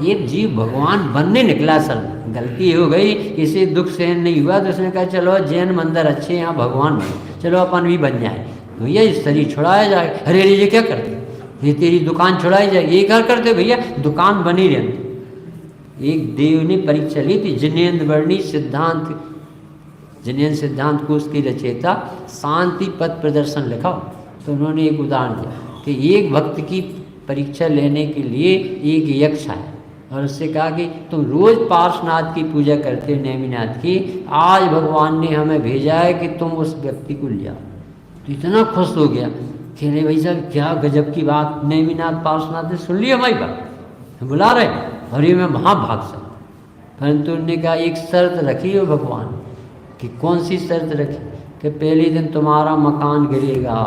ये जीव भगवान बनने निकला सर, गलती हो गई, किसी दुख सहन नहीं हुआ तो उसने कहा चलो जैन मंदिर अच्छे, यहाँ भगवान बने, चलो अपन भी बन जाए। तो ये शरीर छुड़ाया जाए। अरे ये क्या करते, ये तेरी दुकान छुड़ाई जाए, ये क्या करते भैया, दुकान बनी रहती। एक देव ने परीक्षा ली थी, जिनेन्द्र वर्णी सिद्धांत, जिनेन्द्र सिद्धांत को उसकी रचयिता शांति पथ प्रदर्शन लिखा। तो उन्होंने एक उदाहरण दिया कि एक भक्त की परीक्षा लेने के लिए एक यक्ष आया और उससे कहा कि तुम रोज पार्श्वनाथ की पूजा करते हो, नेमिनाथ की, आज भगवान ने हमें भेजा है कि तुम उस व्यक्ति को ले आओ। तो इतना खुश हो गया कि अरे भाई साहब क्या गजब की बात, नेमिनाथ पार्श्वनाथ ने सुन ली हमारी बात, बुला रहे, और ये मैं वहाँ भाग सकता। परंतु उन्होंने कहा एक शर्त रखी हो भगवान कि कौन सी शर्त रखी, कि पहले दिन तुम्हारा मकान गिरेगा,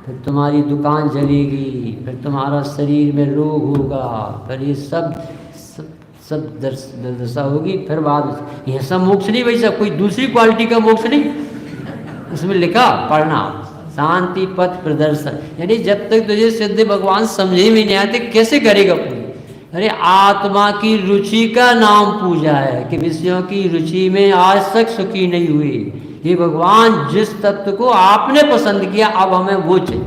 फिर तुम्हारी दुकान जलेगी, फिर तुम्हारा शरीर में रोग होगा, फिर ये सब दशा होगी, फिर बाद यह सब मोक्ष नहीं भाई साहब, कोई दूसरी क्वालिटी का मोक्ष नहीं। उसमें लिखा पढ़ना, शांति पथ प्रदर्शन, यानी जब तक तुझे सिद्ध भगवान समझे में नहीं आते कैसे करेगा पूजा। अरे आत्मा की रुचि का नाम पूजा है कि विषयों की रुचि में आज तक सुखी नहीं हुई। ये भगवान जिस तत्व को आपने पसंद किया अब हमें वो चाहिए।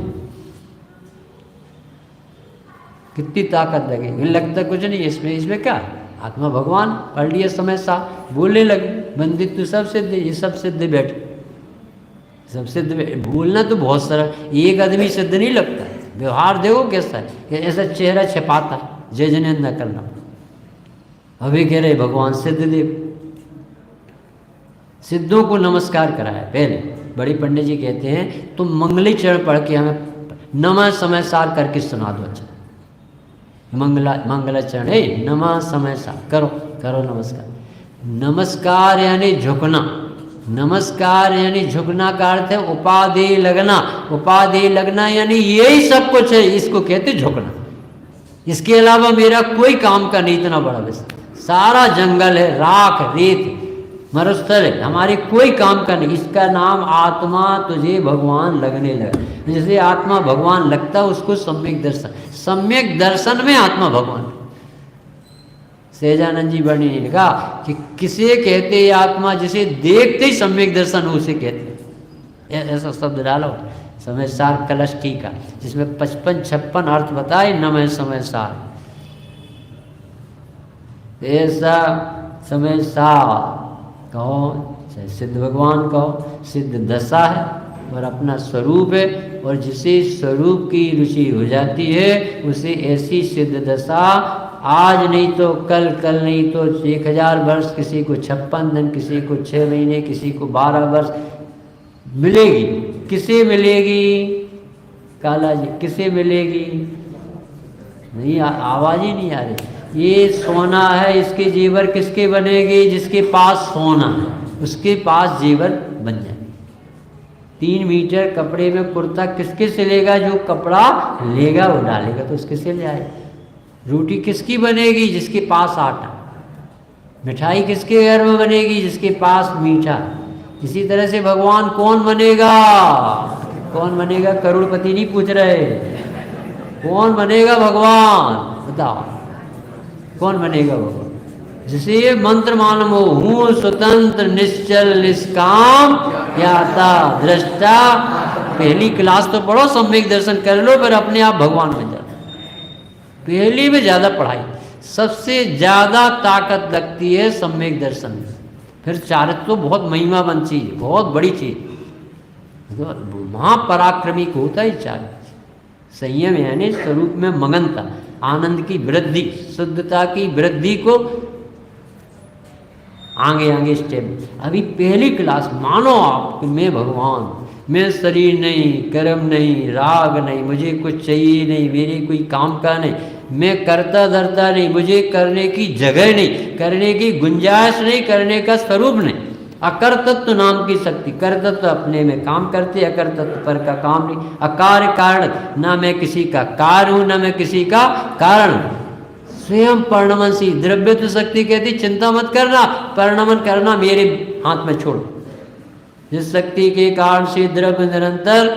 कितनी ताकत लगेगी, लगता कुछ नहीं इसमें क्या, आत्मा भगवान पढ़ लिया समय सा, बोलने लगे बंदित तू सब सिद्ध, ये सब सिद्ध बैठ, सब सिद्ध। बोलना तो बहुत सारा, एक आदमी सिद्ध नहीं लगता, व्यवहार देखो कैसा है, कि ऐसा चेहरा छिपाता है, जय जन न करना। अभी कह रहे भगवान सिद्ध देव, सिद्धों को नमस्कार कराया। पहले बड़ी पंडित जी कहते हैं तुम मंगली चरण पढ़ के हमें नमः समय सार करके सुना दो। अच्छा मंगलाचरण है, नमः समय सार करो नमस्कार। नमस्कार यानी झुकना, नमस्कार यानी झुकना का अर्थ है उपाधि लगना। उपाधि लगना यानी यही सब कुछ है, इसको कहते झुकना। इसके अलावा मेरा कोई काम का नहीं, इतना बड़ा विषय, सारा जंगल है, राख रेत मरुस्थल है, हमारे कोई काम का नहीं। इसका नाम आत्मा तुझे भगवान लगने लगा। जैसे आत्मा भगवान लगता उसको सम्यक दर्शन, सम्यक दर्शन में आत्मा भगवान। सहजानंद जी वर्णी ने लिखा कि किसे कहते आत्मा जिसे देखते ही सम्यक दर्शन हो उसे कहते। ऐसा शब्द डालो समय सार कलश की का, जिसमें 55-56 अर्थ बताए नमः समय सार। ऐसा समय सार कहो, चाहे सिद्ध भगवान कहो, सिद्ध दशा है और अपना स्वरूप है, और जिसे स्वरूप की रुचि हो जाती है उसे ऐसी सिद्ध दशा आज नहीं तो कल, कल नहीं तो 1000 वर्ष, किसी को 56 दिन, किसी को 6 महीने, किसी को 12 वर्ष मिलेगी। किसे मिलेगी काला जी, किसे मिलेगी? नहीं, आवाज ही नहीं आ रही। ये सोना है, इसके जेवर किसके बनेंगे? जिसके पास सोना है उसके पास जेवर बन जाए। 3 मीटर कपड़े में कुर्ता किसके सिलेगा? जो कपड़ा लेगा वो डालेगा तो उसके सिल जाए। रोटी किसकी बनेगी? जिसके पास आटा। मिठाई किसके घर में बनेगी? जिसके पास मीठा। इसी तरह से भगवान कौन बनेगा? कौन बनेगा? करोड़पति नहीं पूछ रहे, कौन बनेगा भगवान बताओ, कौन बनेगा भगवान? जिसे ये मंत्र मालूम हो, हूँ स्वतंत्र निश्चल निष्काम ज्ञाता दृष्टा। पहली क्लास तो पढ़ो, सम्यक दर्शन कर लो, फिर अपने आप भगवान बन जाओ। पहली में ज़्यादा पढ़ाई, सबसे ज़्यादा ताकत लगती है सम्यक दर्शन में। फिर चारित्र तो बहुत महिमावंत चीज, बहुत बड़ी चीज। महापराक्रमी को होता है चारित्र। संयम यानी स्वरूप में मगनता, आनंद की वृद्धि, शुद्धता की वृद्धि को आगे आगे स्टेप। अभी पहली क्लास मानो आप कि मैं भगवान, मैं शरीर नहीं, कर्म नहीं, राग नहीं, मुझे कुछ चाहिए नहीं, मेरे कोई काम का नहीं, मैं करता धरता नहीं, मुझे करने की जगह नहीं, करने की गुंजाइश नहीं, करने का स्वरूप नहीं। अकर तत्व नाम की शक्ति, कर तत्व अपने में काम करते, अकर तत्व पर का काम नहीं। अकार्य कारण, ना मैं किसी का कार्य हूँ, ना मैं किसी का कारण हूँ। स्वयं परिणमनशी, द्रव्य तो शक्ति कहती चिंता मत करना, परिणमन करना मेरे हाथ में छोड़ो। जिस शक्ति के कारण से द्रव्य निरंतर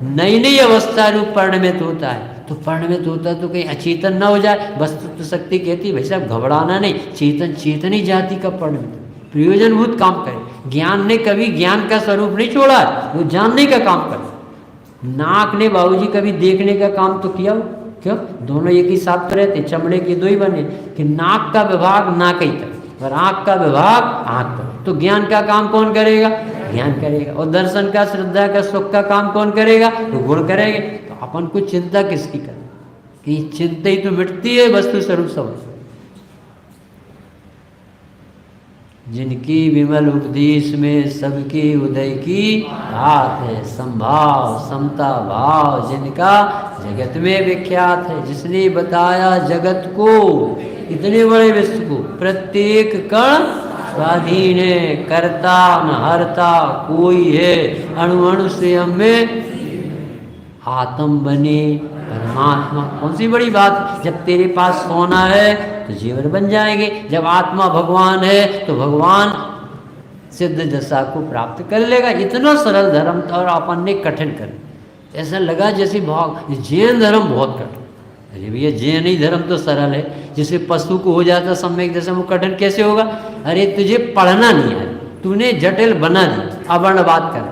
नई नई अवस्था रूप परिणमित होता है, तो परिणमित होता तो कहीं अचेतन न हो जाए। वस्तु तो शक्ति कहती भाई साहब घबराना नहीं, चेतन चेतन ही जाति का परिणमित, प्रयोजनभूत काम करे। ज्ञान ने कभी ज्ञान का स्वरूप नहीं छोड़ा, वो जानने का काम करे। नाक ने बाबूजी कभी देखने का काम तो किया? क्यों? दोनों एक ही साथ तो रहते, चमड़े के दो ही बने कि नाक का विभाग नाक ही तक और आँख का विभाग आँख तक। तो ज्ञान का काम कौन करेगा? ज्ञान करेगा। और दर्शन का, श्रद्धा का, सुख का काम कौन करेगा? तो गुण करेंगे। तो अपन को चिंता किसकी करें कि चिंता ही तो मिटती है वस्तु स्वरूप सब। जिनकी विमल उपदेश में सबके उदय की बात है, संभाव समता भाव जिनका जगत में विख्यात है। जिसने बताया जगत को, इतने बड़े विश्व को, प्रत्येक कण स्वाधीन है, करता न हरता कोई है, अणु अणु से हमें आत्म बने परमात्मा। कौन सी बड़ी बात? जब तेरे पास सोना है तो जीवन बन जाएंगे, जब आत्मा भगवान है तो भगवान सिद्ध दशा को प्राप्त कर लेगा। इतना सरल धर्म था और अपन ने कठिन कर, ऐसा लगा जैसे भाग जैन धर्म बहुत कठिन। अरे भैया जैन ही धर्म तो सरल है, जिसे पशु को हो जाता सम्यक दर्शन, वो कठिन कैसे होगा? अरे तुझे पढ़ना नहीं है, तूने जटिल बना दिया। अवर्ण बात कर,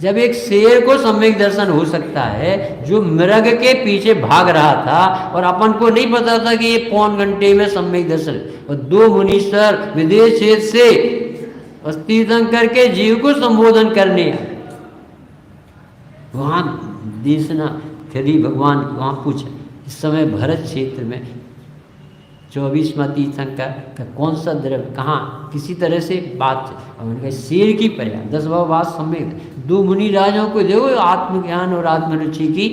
जब एक शेर को सम्यक दर्शन हो सकता है जो मृग के पीछे भाग रहा था और अपन को नहीं पता था कि ये पौन घंटे में सम्यक दर्शन, और दो मुनीश्वर विदेश से तीर्थंकर करके जीव को संबोधन करने वहां देशना फिर भगवान वहां पूछा। इस समय भरत क्षेत्र में 24वां तीर्थंकर का कौन सा द्रव्य कहाँ, किसी तरह से बात, और उनके शेर की पर्याय 10 बात सम्यक। दो मुनि राजाओं को देखो आत्मज्ञान और आत्मरुचि की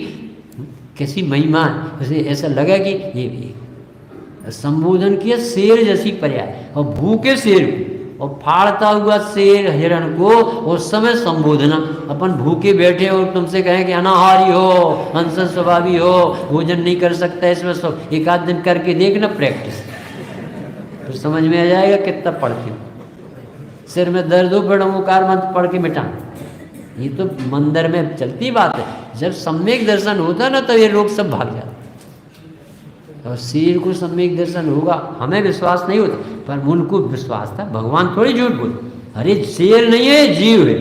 कैसी महिमा है। ऐसा लगा कि ये संबोधन किया शेर जैसी पर्याय, और भूखे शेर को और फाड़ता हुआ शेर हिरण को उस समय संबोधना। अपन भूखे बैठे और तुमसे कहें कि अनाहारी हो, हंसन स्वभावी हो, भोजन नहीं कर सकता, इसमें सब एक आध दिन करके देखना प्रैक्टिस, तो समझ में आ जाएगा कितना पढ़ते हो। सिर में दर्द हो बड़ा ओंकार मंत्र पढ़ के मिटाना, ये तो मंदिर में चलती बात है। जब सम्यक दर्शन होता ना तो ये लोग सब भाग जाते। और शेर को सम्यक दर्शन होगा, हमें विश्वास नहीं होता, पर उनको विश्वास था। भगवान थोड़ी झूठ बोले, अरे शेर नहीं है जीव है,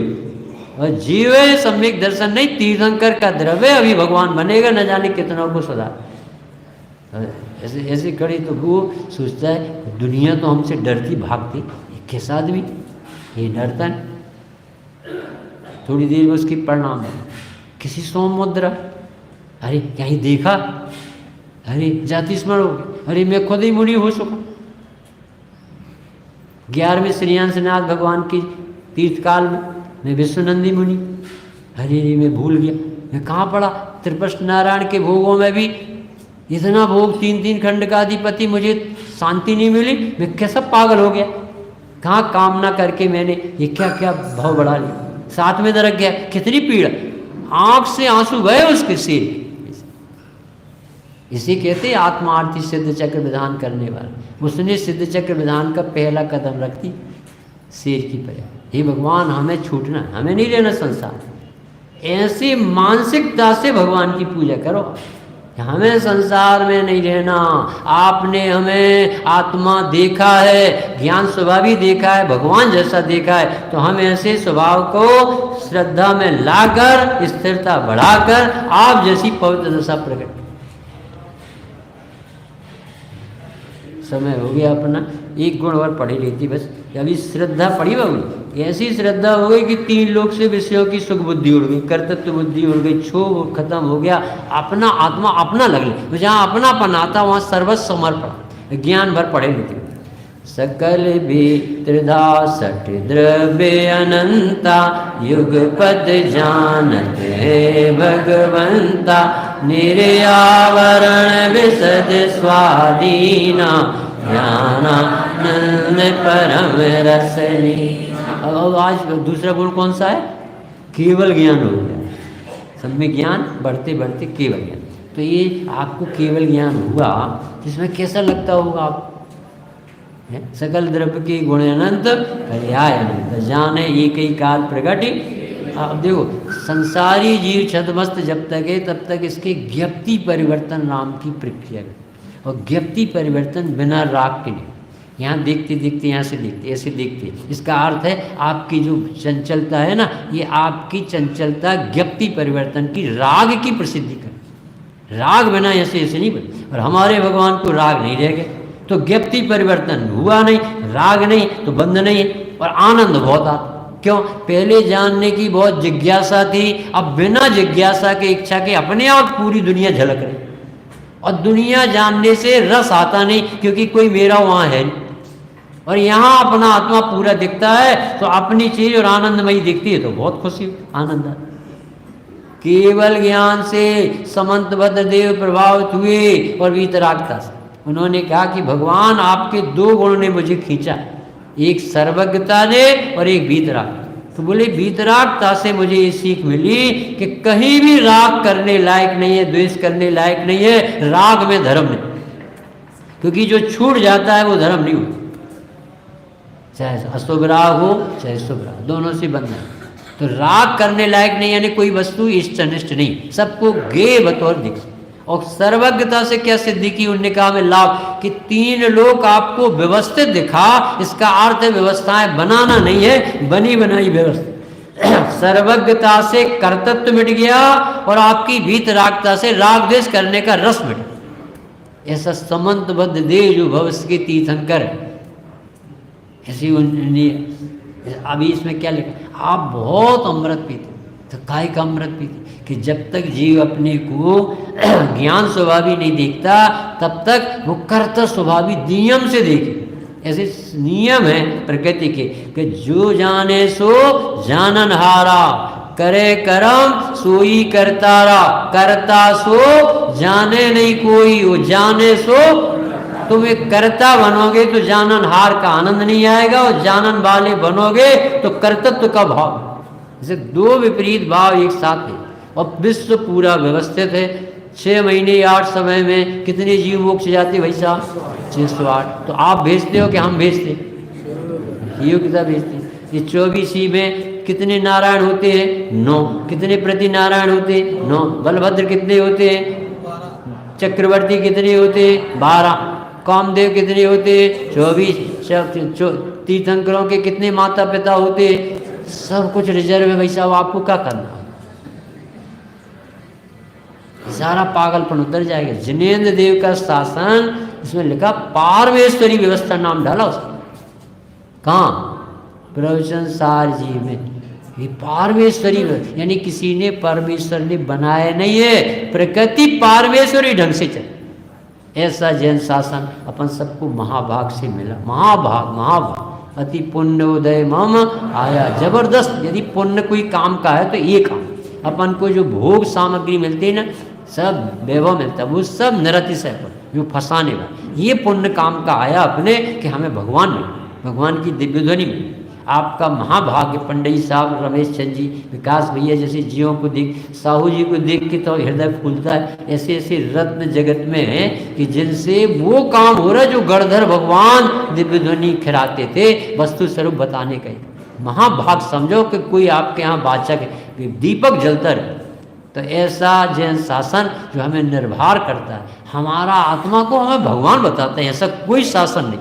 और जीव है, सम्यक दर्शन नहीं, तीर्थंकर का द्रव्य अभी भगवान बनेगा, न जाने कितनों को सुधार। ऐसे ऐसे कड़ी तो वो सोचता है दुनिया तो हमसे डरती भागती, कैसा आदमी ये डरता नहीं। थोड़ी देर में उसकी परिणाम है किसी सोम मुद्रा, अरे कहीं देखा, अरे जाति स्मरण हो गई, अरे मैं खुद ही मुनि हो चुका। 11वें श्रीयांशनाथ भगवान की तीर्थकाल में मैं विश्वनंदी मुनि, अरे मैं भूल गया, मैं कहाँ पड़ा? त्रिपष्ट नारायण के भोगों में भी इतना भोग, 3 खंड का अधिपति, मुझे शांति नहीं मिली, मैं कैसा पागल हो गया। कहाँ कामना करके मैंने ये क्या क्या भाव बढ़ा लिया, साथ में दरक गया, कितनी पीड़ा, आंख से आंसू गए उसके सिर। इसे कहते आत्मा आरती सिद्ध चक्र विधान करने वाला। उसने सिद्ध चक्र विधान का पहला कदम रखती शेर की पर्याय। हे भगवान हमें छूटना, हमें नहीं लेना संसार। ऐसी मानसिकता से भगवान की पूजा करो, हमें संसार में नहीं रहना। आपने हमें आत्मा देखा है, ज्ञान स्वभाव भी देखा है, भगवान जैसा देखा है, तो हम ऐसे स्वभाव को श्रद्धा में लाकर स्थिरता बढ़ाकर आप जैसी पवित्र दशा प्रकट। समय हो गया अपना, एक गुण और पढ़ी लेती बस। अभी श्रद्धा पढ़ी होगी, ऐसी श्रद्धा हो गई कि 3 लोक से विषयों की सुख बुद्धि उड़ गई, कर्तृत्व बुद्धि उड़ गई, क्षोभ खत्म हो गया, अपना आत्मा अपना लग ले। तो जहाँ अपनापन आता वहाँ सर्वस्व समर्पण, ज्ञान भर पढ़े लेती। सकल भीत्रदा सठ द्रव्य अनंता, युगपद जानत है भगवंता, निर्यावरण विशद स्वाधीना, ज्ञानानंद परम रसनी। अब आज दूसरा गुण कौन सा है? केवल ज्ञान हो गया। सब में ज्ञान बढ़ते बढ़ते केवल ज्ञान। तो ये आपको केवल ज्ञान हुआ, इसमें कैसा लगता होगा आप? सकल द्रव्य के गुण अनंत, पर्याय अनंत, जाने एक ही काल प्रगट। अब देखो, संसारी जीव छदमस्त जब तक है तब तक इसके ज्ञप्ति परिवर्तन नाम की प्रक्रिया है। और ज्ञप्ति परिवर्तन बिना राग के नहीं। यहाँ देखते देखते, यहाँ से देखते, ऐसे देखते, इसका अर्थ है आपकी जो चंचलता है ना, ये आपकी चंचलता ज्ञप्ति परिवर्तन की, राग की प्रसिद्धि कर। राग बिना ऐसे ऐसे नहीं बने। और हमारे भगवान को राग नहीं रह गए, तो ज्ञप्ति परिवर्तन हुआ नहीं, राग नहीं, तो बंध नहीं है। और आनंद बहुत आता। क्यों? पहले जानने की बहुत जिज्ञासा थी, अब बिना जिज्ञासा के, इच्छा के अपने आप पूरी दुनिया झलक रही। और दुनिया जानने से रस आता नहीं, क्योंकि कोई मेरा वहाँ है नहीं। और यहाँ अपना आत्मा पूरा दिखता है, तो अपनी चीज और आनंदमयी दिखती है, तो बहुत खुशी आनंद आता। केवल ज्ञान से समंतबद्ध देव प्रभावित हुए और वीतरागता से उन्होंने कहा कि भगवान आपके 2 गुण ने मुझे खींचा, एक सर्वज्ञता ने और एक वीतरागता। तो बोले वीतरागता से मुझे ये सीख मिली कि कहीं भी राग करने लायक नहीं है, द्वेष करने लायक नहीं है। राग में धर्म नहीं, क्योंकि जो छूट जाता है वो धर्म नहीं होता। चाहे अशुभ राग हो चाहे शुभ राग, दोनों से बंधन। तो राग करने लायक नहीं, यानी कोई वस्तु इष्ट अनिष्ट नहीं, सबको गे बतौर दिख। और सर्वज्ञता से क्या सिद्धि की? उनने कहा में लाभ कि 3 लोक आपको व्यवस्थित दिखा। इसका अर्थ है व्यवस्थाएं बनाना नहीं है, बनी बनाई व्यवस्था। सर्वज्ञता से कर्तृत्व मिट गया और आपकी भीतरागता से राग द्वेष करने का रस मिट गया। ऐसा समंतबद्ध देह जो भविष्य के तीर्थंकर है, ऐसी उन्होंने। अभी इसमें क्या लिखा? आप बहुत अमृत पीते, तो काय का अमृत पीते? कि जब तक जीव अपने को ज्ञान स्वभावी नहीं देखता, तब तक वो कर्ता स्वभावी नियम से देखे। ऐसे नियम है प्रकृति के कि जो जाने सो जानन हारा, करे कर्म सोई करतारा, करता सो जाने नहीं कोई, वो जाने सो। तुम एक कर्ता बनोगे तो जानन हार का आनंद नहीं आएगा, और जानन वाले बनोगे तो कर्तृत्व का भाव। जैसे 2 विपरीत भाव एक साथ है। और विश्व पूरा व्यवस्थित है। 6 महीने 8 समय में कितने जीव मोक्ष जाते भाई साहब? 608। तो आप भेजते हो कि हम भेजते? ये कितना भेजते? ये 24 में कितने नारायण होते हैं? 9। कितने प्रति नारायण होते हैं? 9। बलभद्र कितने होते हैं? चक्रवर्ती कितने होते हैं? 12। कामदेव कितने होते हैं? 24। तीर्थंकरों के कितने माता पिता होते हैं? सब कुछ रिजर्व है भाई साहब। आपको क्या करना? सारा पागलपन उतर जाएगा। जिनेन्द्र देव का शासन, इसमें लिखा पारमेश्वरी व्यवस्था नाम डाला उसने। कहाँ? प्रवचन सार जी में। ये पारमेश्वरी, यानी किसी ने परमेश्वर ने बनाया नहीं है, प्रकृति पारमेश्वरी ढंग से चले। ऐसा जैन शासन अपन सबको महाभाग से मिला। महाभाग अति पुण्य उदय मम आया। जबरदस्त। यदि पुण्य कोई काम का है तो ये काम। अपन को जो भोग सामग्री मिलती है ना, सब वैभव मिलता है, वो सब नरतिशय पर जो फंसाने वाला। ये पुण्य काम का आया अपने कि हमें भगवान मिले, भगवान की दिव्य ध्वनि मिली। आपका महाभाग्य। पंडित साहब, रमेश चंद जी, विकास भैया जैसे जीवों को देख, साहू जी को देख के तो हृदय फूलता है। ऐसे ऐसे रत्न जगत में है कि जिनसे वो काम हो रहा है जो गणधर भगवान दिव्य ध्वनि खिलाते थे, वस्तु स्वरूप बताने का ही महाभाग समझो कि कोई आपके यहाँ वाचक है। दीपक जलता रहे तो ऐसा जैन शासन जो हमें निर्भर करता है, हमारा आत्मा को हमें भगवान बताते हैं, ऐसा कोई शासन नहीं,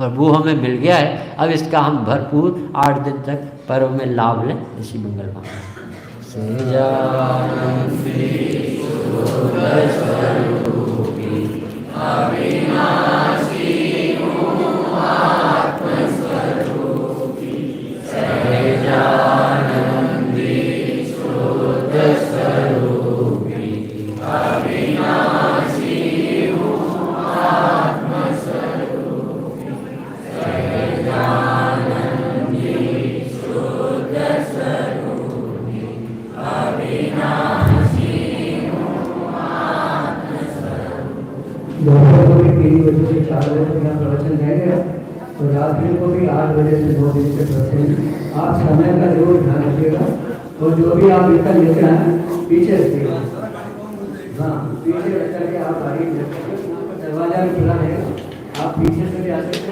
और वो हमें मिल गया है। अब इसका हम भरपूर 8 दिन तक पर्व में लाभ लें, इसी मंगल भावना दोपहर को भी 3 बजे से 4 बजे तक यहाँ प्रवचन रहेगा, और रात्रि को भी 8 बजे से 9 बजे तक प्रवचन। आप समय का जरूर ध्यान रखिएगा, और जो भी आप निकल लेते हैं पीछे रखिएगा, हाँ पीछे रख करके आप गाड़ी दरवाजा भी खुला रहेगा, आप पीछे से भी आ सकते हैं।